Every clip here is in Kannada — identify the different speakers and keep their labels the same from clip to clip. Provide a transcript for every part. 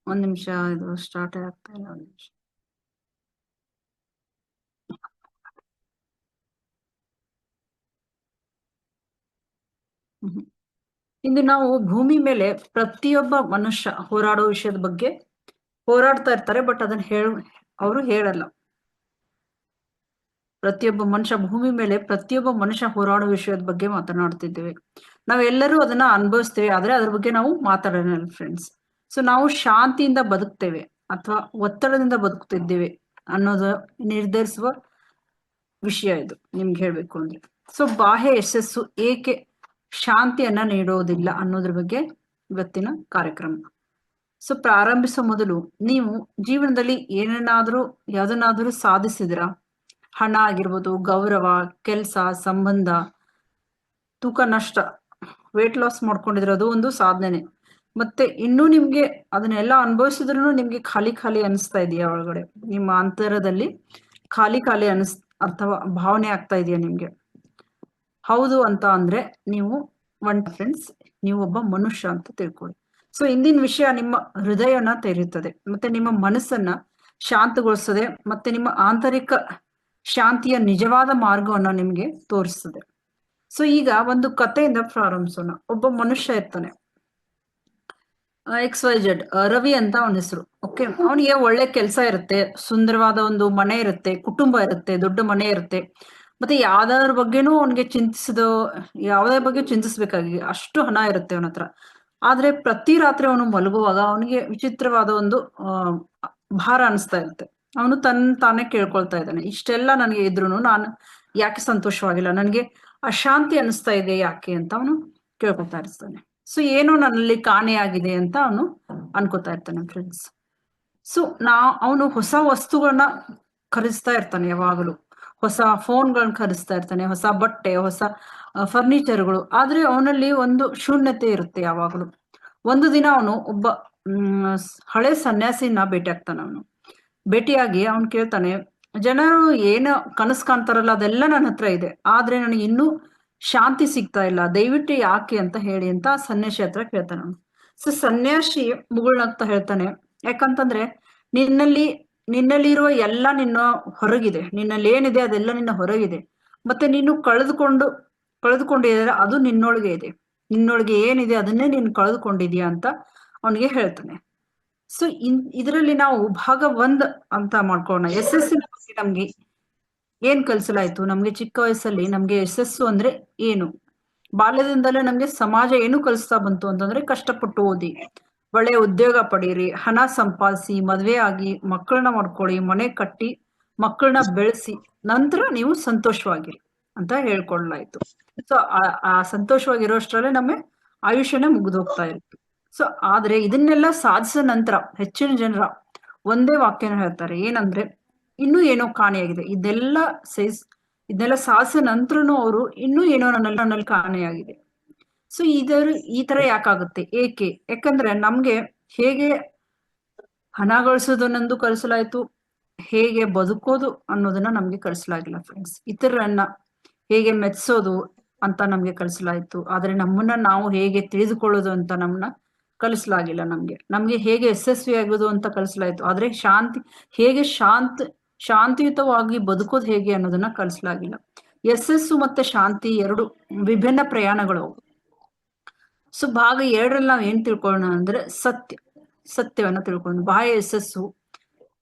Speaker 1: ಒಂದ್ ನಿಮಿಷ, ಇದು ಸ್ಟಾರ್ಟ್ ಆಗ್ತಾ ಇಲ್ಲ. ಒಂದ್ ನಿಮಿಷ. ಇಂದು ನಾವು ಭೂಮಿ ಮೇಲೆ ಪ್ರತಿಯೊಬ್ಬ ಮನುಷ್ಯ ಹೋರಾಡೋ ವಿಷಯದ ಬಗ್ಗೆ ಹೋರಾಡ್ತಾ ಇರ್ತಾರೆ, ಬಟ್ ಅದನ್ನ ಅವರು ಹೇಳಲ್ಲ. ಭೂಮಿ ಮೇಲೆ ಪ್ರತಿಯೊಬ್ಬ ಮನುಷ್ಯ ಹೋರಾಡೋ ವಿಷಯದ ಬಗ್ಗೆ ಮಾತನಾಡ್ತಿದ್ದೇವೆ. ನಾವೆಲ್ಲರೂ ಅದನ್ನ ಅನುಭವಿಸ್ತೇವೆ, ಆದ್ರೆ ಅದ್ರ ಬಗ್ಗೆ ನಾವು ಮಾತಾಡೋಣ ಫ್ರೆಂಡ್ಸ್. ಸೊ ನಾವು ಶಾಂತಿಯಿಂದ ಬದುಕ್ತೇವೆ ಅಥವಾ ಒತ್ತಡದಿಂದ ಬದುಕ್ತಿದ್ದೇವೆ ಅನ್ನೋದು ನಿರ್ಧರಿಸುವ ವಿಷಯ ಇದು, ನಿಮ್ಗೆ ಹೇಳ್ಬೇಕು ಅಂದ್ರೆ. ಸೊ ಬಾಹ್ಯ ಯಶಸ್ಸು ಏಕೆ ಶಾಂತಿಯನ್ನ ನೀಡೋದಿಲ್ಲ ಅನ್ನೋದ್ರ ಬಗ್ಗೆ ಇವತ್ತಿನ ಕಾರ್ಯಕ್ರಮ. ಸೊ ಪ್ರಾರಂಭಿಸೋ ಮೊದಲು, ನೀವು ಜೀವನದಲ್ಲಿ ಯಾವ್ದನ್ನಾದ್ರೂ ಸಾಧಿಸಿದಿರಾ? ಹಣ ಆಗಿರ್ಬೋದು, ಗೌರವ, ಕೆಲಸ, ಸಂಬಂಧ, ತೂಕ ನಷ್ಟ, ವೇಟ್ ಲಾಸ್ ಮಾಡ್ಕೊಂಡಿರೋದು ಒಂದು ಸಾಧನೆ. ಮತ್ತೆ ಇನ್ನೂ ನಿಮ್ಗೆ ಅದನ್ನೆಲ್ಲ ಅನುಭವಿಸಿದ್ರು ನಿಮ್ಗೆ ಖಾಲಿ ಖಾಲಿ ಅನಿಸ್ತಾ ಇದೆಯಾ? ಒಳಗಡೆ ನಿಮ್ಮ ಅಂತರದಲ್ಲಿ ಖಾಲಿ ಖಾಲಿ ಅಥವಾ ಭಾವನೆ ಆಗ್ತಾ ಇದೆಯಾ ನಿಮ್ಗೆ? ಹೌದು ಅಂತ ಅಂದ್ರೆ ನೀವು ಫ್ರೆಂಡ್ಸ್, ನೀವು ಒಬ್ಬ ಮನುಷ್ಯ ಅಂತ ತಿಳ್ಕೊಳ್ಳಿ. ಸೊ ಇಂದಿನ ವಿಷಯ ನಿಮ್ಮ ಹೃದಯನ ತೆರೆಯುತ್ತದೆ, ಮತ್ತೆ ನಿಮ್ಮ ಮನಸ್ಸನ್ನ ಶಾಂತಗೊಳಿಸ್ತದೆ, ಮತ್ತೆ ನಿಮ್ಮ ಆಂತರಿಕ ಶಾಂತಿಯ ನಿಜವಾದ ಮಾರ್ಗವನ್ನ ನಿಮ್ಗೆ ತೋರಿಸ್ತದೆ. ಸೊ ಈಗ ಒಂದು ಕಥೆಯಿಂದ ಪ್ರಾರಂಭಿಸೋಣ. ಒಬ್ಬ ಮನುಷ್ಯ ಇರ್ತಾನೆ, XYZ, ರವಿ ಅಂತ ಅವನ ಹೆಸರು. ಓಕೆ, ಅವನಿಗೆ ಒಳ್ಳೆ ಕೆಲಸ ಇರುತ್ತೆ, ಸುಂದರವಾದ ಒಂದು ಮನೆ ಇರುತ್ತೆ, ಕುಟುಂಬ ಇರುತ್ತೆ, ದೊಡ್ಡ ಮನೆ ಇರುತ್ತೆ. ಮತ್ತೆ ಯಾವ್ದಾದ್ರ ಬಗ್ಗೆನೂ ಅವನಿಗೆ ಯಾವುದೇ ಬಗ್ಗೆ ಚಿಂತಿಸ್ಬೇಕಾಗಿ ಅಷ್ಟು ಹಣ ಇರುತ್ತೆ ಅವನ ಹತ್ರ. ಆದ್ರೆ ಪ್ರತಿ ರಾತ್ರಿ ಅವನು ಮಲಗುವಾಗ ಅವನಿಗೆ ವಿಚಿತ್ರವಾದ ಒಂದು ಭಾರ ಅನಿಸ್ತಾ ಇರುತ್ತೆ. ಅವನು ತಾನೇ ಕೇಳ್ಕೊಳ್ತಾ ಇದ್ದಾನೆ, ಇಷ್ಟೆಲ್ಲ ನನಗೆ ಇದ್ರು ನಾನು ಯಾಕೆ ಸಂತೋಷವಾಗಿಲ್ಲ, ನನಗೆ ಅಶಾಂತಿ ಅನಿಸ್ತಾ ಇದೆ ಯಾಕೆ ಅಂತ ಅವನು ಕೇಳ್ಕೊತಾ ಇರ್ತಾನೆ. ಸೊ ಏನೋ ನನ್ನಲ್ಲಿ ಕಾಣೆಯಾಗಿದೆ ಅಂತ ಅವನು ಅನ್ಕೋತಾ ಇರ್ತಾನೆ ಫ್ರೆಂಡ್ಸ್. ಸೊ ಅವನು ಹೊಸ ವಸ್ತುಗಳನ್ನ ಖರೀದಿಸ್ತಾ ಇರ್ತಾನೆ, ಯಾವಾಗಲೂ ಹೊಸ ಫೋನ್ಗಳನ್ನ ಖರೀದಿಸ್ತಾ ಇರ್ತಾನೆ, ಹೊಸ ಬಟ್ಟೆ, ಹೊಸ ಫರ್ನಿಚರ್ಗಳು. ಆದ್ರೆ ಅವನಲ್ಲಿ ಒಂದು ಶೂನ್ಯತೆ ಇರುತ್ತೆ ಯಾವಾಗಲೂ. ಒಂದು ದಿನ ಅವನು ಒಬ್ಬ ಹಳೆ ಸನ್ಯಾಸಿನ ಭೇಟಿ ಆಗ್ತಾನೆ. ಭೇಟಿಯಾಗಿ ಅವನು ಕೇಳ್ತಾನೆ, ಜನರು ಏನು ಕನಸು ಕಾಣ್ತಾರಲ್ಲ ಅದೆಲ್ಲ ನನ್ನ ಹತ್ರ ಇದೆ, ಆದ್ರೆ ನನಗೆ ಇನ್ನೂ ಶಾಂತಿ ಸಿಗ್ತಾ ಇಲ್ಲ, ದಯವಿಟ್ಟು ಯಾಕೆ ಅಂತ ಹೇಳಿ ಅಂತ ಸನ್ಯಾಸಿ ಹತ್ರ ಕೇಳ್ತಾನೆ ಅವನು. ಸೊ ಸನ್ಯಾಸಿ ಮುಗುಳ್ನಗ್ತಾ ಹೇಳ್ತಾನೆ, ಯಾಕಂತಂದ್ರೆ ನಿನ್ನಲ್ಲಿರುವ ಎಲ್ಲ ನಿನ್ನ ಹೊರಗಿದೆ, ನಿನ್ನಲ್ಲಿ ಏನಿದೆ ಅದೆಲ್ಲ ನಿನ್ನ ಹೊರಗಿದೆ. ಮತ್ತೆ ನೀನು ಕಳೆದುಕೊಂಡಿದ್ರೆ ಅದು ನಿನ್ನೊಳಗೆ ಇದೆ, ನಿನ್ನೊಳಗೆ ಏನಿದೆ ಅದನ್ನೇ ನೀನು ಕಳೆದುಕೊಂಡಿದ್ಯಾ ಅಂತ ಅವನಿಗೆ ಹೇಳ್ತಾನೆ. ಸೊ ಇದರಲ್ಲಿ ನಾವು ಭಾಗ 1 ಅಂತ ಮಾಡ್ಕೊಳ್ಳೋಣ. ಯಶಸ್ಸಿನ ಬಗ್ಗೆ ನಮ್ಗೆ ಏನ್ ಕಲಿಸಲಾಯ್ತು? ನಮ್ಗೆ ಚಿಕ್ಕ ವಯಸ್ಸಲ್ಲಿ ನಮ್ಗೆ ಯಶಸ್ಸು ಅಂದ್ರೆ ಏನು? ಬಾಲ್ಯದಿಂದಲೇ ನಮ್ಗೆ ಸಮಾಜ ಏನು ಕಲಿಸ್ತಾ ಬಂತು ಅಂತಂದ್ರೆ, ಕಷ್ಟಪಟ್ಟು ಓದಿ, ಒಳ್ಳೆ ಉದ್ಯೋಗ ಪಡೀರಿ, ಹಣ ಸಂಪಾದಿಸಿ, ಮದ್ವೆ ಆಗಿ, ಮಕ್ಕಳನ್ನ ಮಾಡ್ಕೊಳ್ಳಿ, ಮನೆ ಕಟ್ಟಿ, ಮಕ್ಕಳನ್ನ ಬೆಳೆಸಿ, ನಂತರ ನೀವು ಸಂತೋಷವಾಗಿರಿ ಅಂತ ಹೇಳ್ಕೊಡ್ಲಾಯ್ತು. ಸೊ ಆ ಸಂತೋಷವಾಗಿರೋಷ್ಟ್ರಲ್ಲೇ ನಮ್ಮ ಆಯುಷ್ಯನೇ ಮುಗಿದೋಗ್ತಾ ಇರುತ್ತೆ. ಸೊ ಆದ್ರೆ ಇದನ್ನೆಲ್ಲ ಸಾಧಿಸಿದ ನಂತರ ಹೆಚ್ಚಿನ ಜನರ ಒಂದೇ ವಾಕ್ಯನ ಹೇಳ್ತಾರೆ, ಏನಂದ್ರೆ ಇನ್ನೂ ಏನೋ ಕಾಣೆಯಾಗಿದೆ. ಇದನ್ನೆಲ್ಲ ಸಾಧಿಸಿದ ನಂತರನು ಅವರು ಇನ್ನೂ ಏನೋ ನನ್ನಲ್ಲಿ ಕಾಣೆಯಾಗಿದೆ. ಸೊ ಈ ತರ ಯಾಕಾಗುತ್ತೆ? ಯಾಕಂದ್ರೆ ನಮ್ಗೆ ಹೇಗೆ ಹಣ ಗಳಿಸೋದನ್ನೊಂದು ಕಲಿಸಲಾಯ್ತು, ಹೇಗೆ ಬದುಕೋದು ಅನ್ನೋದನ್ನ ನಮ್ಗೆ ಕಲಿಸಲಾಗಿಲ್ಲ ಫ್ರೆಂಡ್ಸ್. ಇತರರನ್ನ ಹೇಗೆ ಮೆಚ್ಚೋದು ಅಂತ ನಮ್ಗೆ ಕಲಿಸಲಾಯ್ತು, ಆದ್ರೆ ನಮ್ಮನ್ನ ನಾವು ಹೇಗೆ ತಿಳಿದುಕೊಳ್ಳೋದು ಅಂತ ನಮ್ಮನ್ನ ಕಲಿಸಲಾಗಿಲ್ಲ. ನಮ್ಗೆ ಹೇಗೆ ಯಶಸ್ವಿ ಆಗೋದು ಅಂತ ಕಲಿಸಲಾಯ್ತು, ಆದ್ರೆ ಹೇಗೆ ಶಾಂತಿಯುತವಾಗಿ ಬದುಕೋದು ಹೇಗೆ ಅನ್ನೋದನ್ನ ಕಲಿಸಲಾಗಿಲ್ಲ. ಯಶಸ್ಸು ಮತ್ತೆ ಶಾಂತಿ 2 ವಿಭಿನ್ನ ಪ್ರಯಾಣಗಳು. ಸೊ ಭಾಗ 2ರಲ್ಲಿ ನಾವ್ ಏನ್ ತಿಳ್ಕೊಳ್ಳೋಣ ಅಂದ್ರೆ, ಸತ್ಯವನ್ನ ತಿಳ್ಕೊಂಡು, ಬಾಹ್ಯ ಯಶಸ್ಸು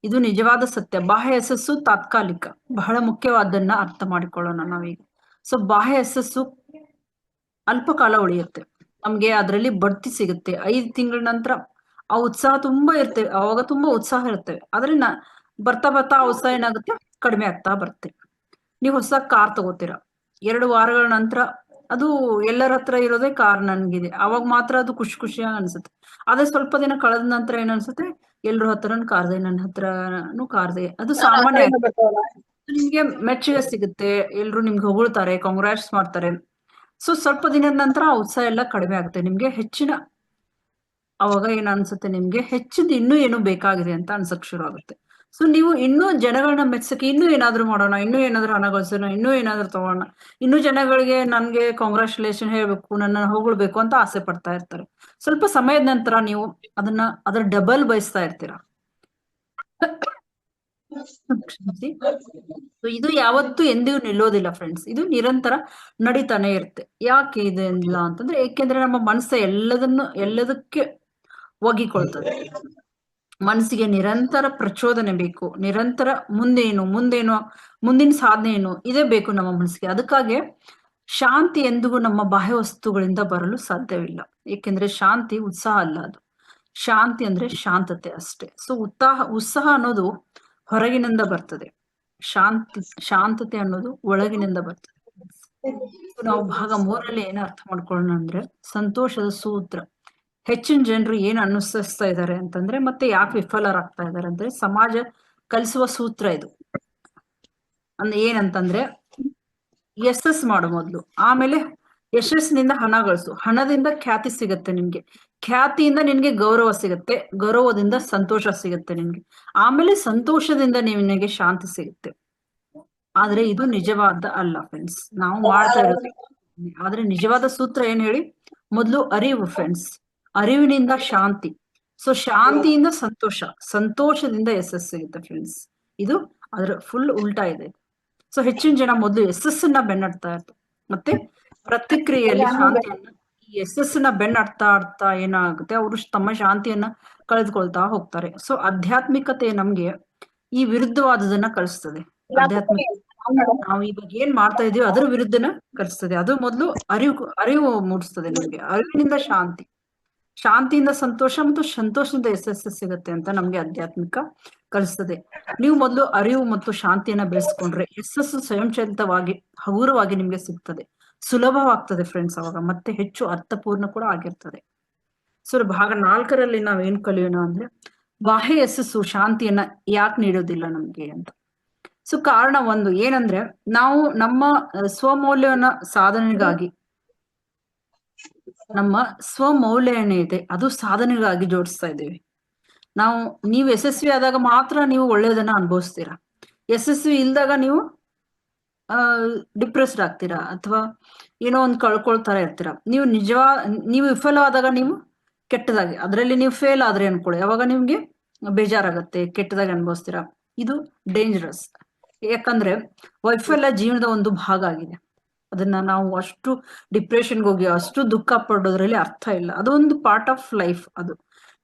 Speaker 1: ಇದು ನಿಜವಾದ ಸತ್ಯ, ಬಾಹ್ಯ ಯಶಸ್ಸು ತಾತ್ಕಾಲಿಕ. ಬಹಳ ಮುಖ್ಯವಾದನ್ನ ಅರ್ಥ ಮಾಡಿಕೊಳ್ಳೋಣ ನಾವೀಗ. ಸೊ ಬಾಹ್ಯ ಯಶಸ್ಸು ಅಲ್ಪ ಕಾಲ ಉಳಿಯುತ್ತೆ, ನಮ್ಗೆ ಅದರಲ್ಲಿ ಬಡ್ತಿ ಸಿಗುತ್ತೆ. 5 ತಿಂಗಳ ನಂತರ ಆ ಉತ್ಸಾಹ ತುಂಬಾ ಇರ್ತೇವೆ, ಅವಾಗ ತುಂಬಾ ಉತ್ಸಾಹ ಇರ್ತೇವೆ. ಆದ್ರೆ ಬರ್ತಾ ಬರ್ತಾ ಆ ಉತ್ಸಾಹ ಏನಾಗುತ್ತೆ, ಕಡಿಮೆ ಆಗ್ತಾ ಬರುತ್ತೆ. ನೀವು ಹೊಸ ಕಾರ್ ತಗೋತೀರ, 2 ವಾರಗಳ ನಂತರ ಅದು ಎಲ್ಲರ ಹತ್ರ ಇರೋದೇ ಕಾರ್ ನನ್ಗಿದೆ, ಅವಾಗ ಮಾತ್ರ ಅದು ಖುಷಿಯಾಗಿ ಅನ್ಸುತ್ತೆ. ಆದ್ರೆ ಸ್ವಲ್ಪ ದಿನ ಕಳೆದ ನಂತರ ಏನ್ ಅನ್ಸುತ್ತೆ, ಎಲ್ರ ಹತ್ರನೂ ಕಾರ್ದೆ, ನನ್ನ ಹತ್ರನೂ ಕಾರ್ದೆ. ಅದು ಸಾಮಾನ್ಯ. ನಿಮ್ಗೆ ಮೆಚ್ಚುಗೆ ಸಿಗುತ್ತೆ, ಎಲ್ರು ನಿಮ್ಗೆ ಹೊಗಳ್ತಾರೆ, ಕಾಂಗ್ರಾಟ್ಸ್ ಮಾಡ್ತಾರೆ. ಸೊ ಸ್ವಲ್ಪ ದಿನದ ನಂತರ ಆ ಉತ್ಸಾಹ ಎಲ್ಲ ಕಡಿಮೆ ಆಗುತ್ತೆ. ನಿಮ್ಗೆ ಅವಾಗ ಏನ್ ಅನ್ಸುತ್ತೆ, ನಿಮ್ಗೆ ಹೆಚ್ಚಿದ ಇನ್ನೂ ಏನು ಬೇಕಾಗಿದೆ ಅಂತ ಅನ್ಸಕ್ ಶುರು ಆಗುತ್ತೆ. ಸೊ ನೀವು ಇನ್ನೂ ಜನಗಳನ್ನ ಮೆಚ್ಚಕ್ಕೆ ಇನ್ನೂ ಏನಾದ್ರು ಮಾಡೋಣ, ಇನ್ನೂ ಏನಾದ್ರು ಹಣ ಗಳಿಸೋಣ, ಇನ್ನೂ ಏನಾದ್ರು ತಗೋಣ, ಇನ್ನೂ ಜನಗಳಿಗೆ ನನ್ಗೆ ಕಾಂಗ್ರಾಚುಲೇಷನ್ ಹೇಳ್ಬೇಕು, ನನ್ನ ಹೊಗಳ್ಬೇಕು ಅಂತ ಆಸೆ ಪಡ್ತಾ ಇರ್ತಾರೆ. ಸ್ವಲ್ಪ ಸಮಯದ ನಂತರ ನೀವು ಅದರ ಡಬಲ್ ಬಯಸ್ತಾ ಇರ್ತೀರಾ. ಕ್ಷಮಿಸಿ. So ಇದು ಯಾವತ್ತೂ ಎಂದಿಗೂ ನಿಲ್ಲೋದಿಲ್ಲ ಫ್ರೆಂಡ್ಸ್, ಇದು ನಿರಂತರ ನಡೀತಾನೆ ಇರುತ್ತೆ. ಯಾಕೆ ಇದೆಲ್ಲ ಅಂತಂದ್ರೆ, ಏಕೆಂದ್ರೆ ನಮ್ಮ ಮನಸ್ಸು ಎಲ್ಲದಕ್ಕೆ ಒಗ್ಗಿಕೊಳ್ತದೆ. ಮನಸ್ಸಿಗೆ ನಿರಂತರ ಪ್ರಚೋದನೆ ಬೇಕು, ನಿರಂತರ ಮುಂದೇನು ಮುಂದಿನ ಸಾಧನೆ ಏನು ಇದೇ ಬೇಕು ನಮ್ಮ ಮನಸ್ಸಿಗೆ. ಅದಕ್ಕಾಗಿ ಶಾಂತಿ ಎಂದಿಗೂ ನಮ್ಮ ಬಾಹ್ಯ ವಸ್ತುಗಳಿಂದ ಬರಲು ಸಾಧ್ಯವಿಲ್ಲ. ಏಕೆಂದ್ರೆ ಶಾಂತಿ ಉತ್ಸಾಹ ಅಲ್ಲ, ಅದು ಶಾಂತಿ ಅಂದ್ರೆ ಶಾಂತತೆ ಅಷ್ಟೇ. ಸೊ ಉತ್ಸಾಹ ಅನ್ನೋದು ಹೊರಗಿನಿಂದ ಬರ್ತದೆ, ಶಾಂತತೆ ಅನ್ನೋದು ಒಳಗಿನಿಂದ ಬರ್ತದೆ. ನಾವು ಭಾಗ 3ರಲ್ಲಿ ಏನ್ ಅರ್ಥ ಮಾಡ್ಕೊಳ್ಳೋಣ ಅಂದ್ರೆ, ಸಂತೋಷದ ಸೂತ್ರ. ಹೆಚ್ಚಿನ ಜನರು ಏನ್ ಅನುಸರಿಸ್ತಾ ಇದ್ದಾರೆ ಅಂತಂದ್ರೆ, ಮತ್ತೆ ಯಾಕೆ ವಿಫಲರಾಗ್ತಾ ಇದ್ದಾರೆ ಅಂದ್ರೆ, ಸಮಾಜ ಕಲಿಸುವ ಸೂತ್ರ ಇದು. ಏನಂತಂದ್ರೆ, ಯಶಸ್ ಮಾಡು ಮೊದ್ಲು, ಆಮೇಲೆ ಯಶಸ್ಸಿನಿಂದ ಹಣ ಗಳಿಸು, ಹಣದಿಂದ ಖ್ಯಾತಿ ಸಿಗತ್ತೆ ನಿಮ್ಗೆ, ಖ್ಯಾತಿಯಿಂದ ನಿನ್ಗೆ ಗೌರವ ಸಿಗತ್ತೆ, ಗೌರವದಿಂದ ಸಂತೋಷ ಸಿಗತ್ತೆ ನಿಮ್ಗೆ, ಆಮೇಲೆ ಸಂತೋಷದಿಂದ ನಿನಗೆ ಶಾಂತಿ ಸಿಗುತ್ತೆ. ಆದ್ರೆ ಇದು ನಿಜವಾದ ಅಲ್ಲ ಫ್ರೆಂಡ್ಸ್, ನಾವು ಮಾಡ್ತಾ ಇರೋದು. ಆದ್ರೆ ನಿಜವಾದ ಸೂತ್ರ ಏನ್ ಹೇಳಿ, ಮೊದ್ಲು ಅರಿವು ಫ್ರೆಂಡ್ಸ್, ಅರಿವಿನಿಂದ ಶಾಂತಿ, ಸೊ ಶಾಂತಿಯಿಂದ ಸಂತೋಷ, ಸಂತೋಷದಿಂದ ಯಶಸ್ಸು ಸಿಗುತ್ತೆ ಫ್ರೆಂಡ್ಸ್. ಇದು ಅದ್ರ ಫುಲ್ ಉಲ್ಟಾ ಇದೆ. ಸೊ ಹೆಚ್ಚಿನ ಜನ ಮೊದಲು ಯಶಸ್ಸನ್ನ ಬೆನ್ನಡ್ತಾ ಇರ್ತಾರೆ, ಮತ್ತೆ ಪ್ರತಿಕ್ರಿಯೆಯಲ್ಲಿ ಶಾಂತಿಯನ್ನ, ಈ ಯಶಸ್ಸನ್ನ ಬೆನ್ನಡ್ತಾ ಏನಾಗುತ್ತೆ, ಅವರು ತಮ್ಮ ಶಾಂತಿಯನ್ನ ಕಳೆದುಕೊಳ್ತಾ ಹೋಗ್ತಾರೆ. ಸೊ ಆಧ್ಯಾತ್ಮಿಕತೆ ನಮ್ಗೆ ಈ ವಿರುದ್ಧವಾದದನ್ನ ಕಲಿಸ್ತದೆ. ಆಧ್ಯಾತ್ಮಿಕ ನಾವು ಇವಾಗ ಏನ್ ಮಾಡ್ತಾ ಇದೀವಿ ಅದ್ರ ವಿರುದ್ಧನ ಕಲಿಸ್ತದೆ. ಅದು ಮೊದಲು ಅರಿವು ಮೂಡಿಸ್ತದೆ ನಮ್ಗೆ, ಅರಿವಿನಿಂದ ಶಾಂತಿ, ಶಾಂತಿಯಿಂದ ಸಂತೋಷ, ಮತ್ತು ಸಂತೋಷದಿಂದ ಯಶಸ್ಸು ಸಿಗುತ್ತೆ ಅಂತ ನಮ್ಗೆ ಆಧ್ಯಾತ್ಮಿಕ ಕಲಿಸ್ತದೆ. ನೀವು ಮೊದಲು ಅರಿವು ಮತ್ತು ಶಾಂತಿಯನ್ನ ಬೆಳೆಸ್ಕೊಂಡ್ರೆ ಯಶಸ್ಸು ಸ್ವಯಂಚಾಲಿತವಾಗಿ ಹಗುರವಾಗಿ ನಿಮ್ಗೆ ಸಿಗ್ತದೆ, ಸುಲಭವಾಗ್ತದೆ ಫ್ರೆಂಡ್ಸ್. ಅವಾಗ ಮತ್ತೆ ಹೆಚ್ಚು ಅರ್ಥಪೂರ್ಣ ಕೂಡ ಆಗಿರ್ತದೆ. ಸೊ ಭಾಗ 4ರಲ್ಲಿ ನಾವೇನ್ ಕಲಿಯೋಣ ಅಂದ್ರೆ, ಬಾಹ್ಯ ಯಶಸ್ಸು ಶಾಂತಿಯನ್ನ ಯಾಕೆ ನೀಡೋದಿಲ್ಲ ನಮ್ಗೆ ಅಂತ. ಸೊ ಕಾರಣ ಒಂದು ಏನಂದ್ರೆ, ನಾವು ನಮ್ಮ ಸ್ವಮೌಲ್ಯವನ್ನ ಸಾಧನೆಗಾಗಿ, ನಮ್ಮ ಸ್ವಮೌಲ್ಯ ಏನಿದೆ ಅದು ಸಾಧನೆಗಾಗಿ ಜೋಡಿಸ್ತಾ ಇದ್ದೀವಿ ನಾವು. ನೀವು ಯಶಸ್ವಿ ಆದಾಗ ಮಾತ್ರ ನೀವು ಒಳ್ಳೆಯದನ್ನ ಅನುಭವಿಸ್ತೀರಾ, ಯಶಸ್ವಿ ಇಲ್ದಾಗ ನೀವು ಡಿಪ್ರೆಸ್ಡ್ ಆಗ್ತೀರಾ, ಅಥವಾ ಏನೋ ಒಂದು ಕಳ್ಕೊಳ್ತಾರ ಇರ್ತೀರಾ. ನೀವು ವಿಫಲವಾದಾಗ ನೀವು ಕೆಟ್ಟದಾಗಿ, ಅದರಲ್ಲಿ ನೀವು ಫೇಲ್ ಆದ್ರೆ ಅನ್ಕೊಳ್ಳಿ, ಅವಾಗ ನಿಮ್ಗೆ ಬೇಜಾರಾಗತ್ತೆ, ಕೆಟ್ಟದಾಗಿ ಅನುಭವಿಸ್ತೀರಾ. ಇದು ಡೇಂಜರಸ್. ಯಾಕಂದ್ರೆ ವೈಫಲ್ಯ ಜೀವನದ ಒಂದು ಭಾಗ ಆಗಿದೆ, ಅದನ್ನ ನಾವು ಅಷ್ಟು ಡಿಪ್ರೆಷನ್ಗೆ ಹೋಗಿ ಅಷ್ಟು ದುಃಖ ಪಡೋದ್ರಲ್ಲಿ ಅರ್ಥ ಇಲ್ಲ. ಅದೊಂದು ಪಾರ್ಟ್ ಆಫ್ ಲೈಫ್. ಅದು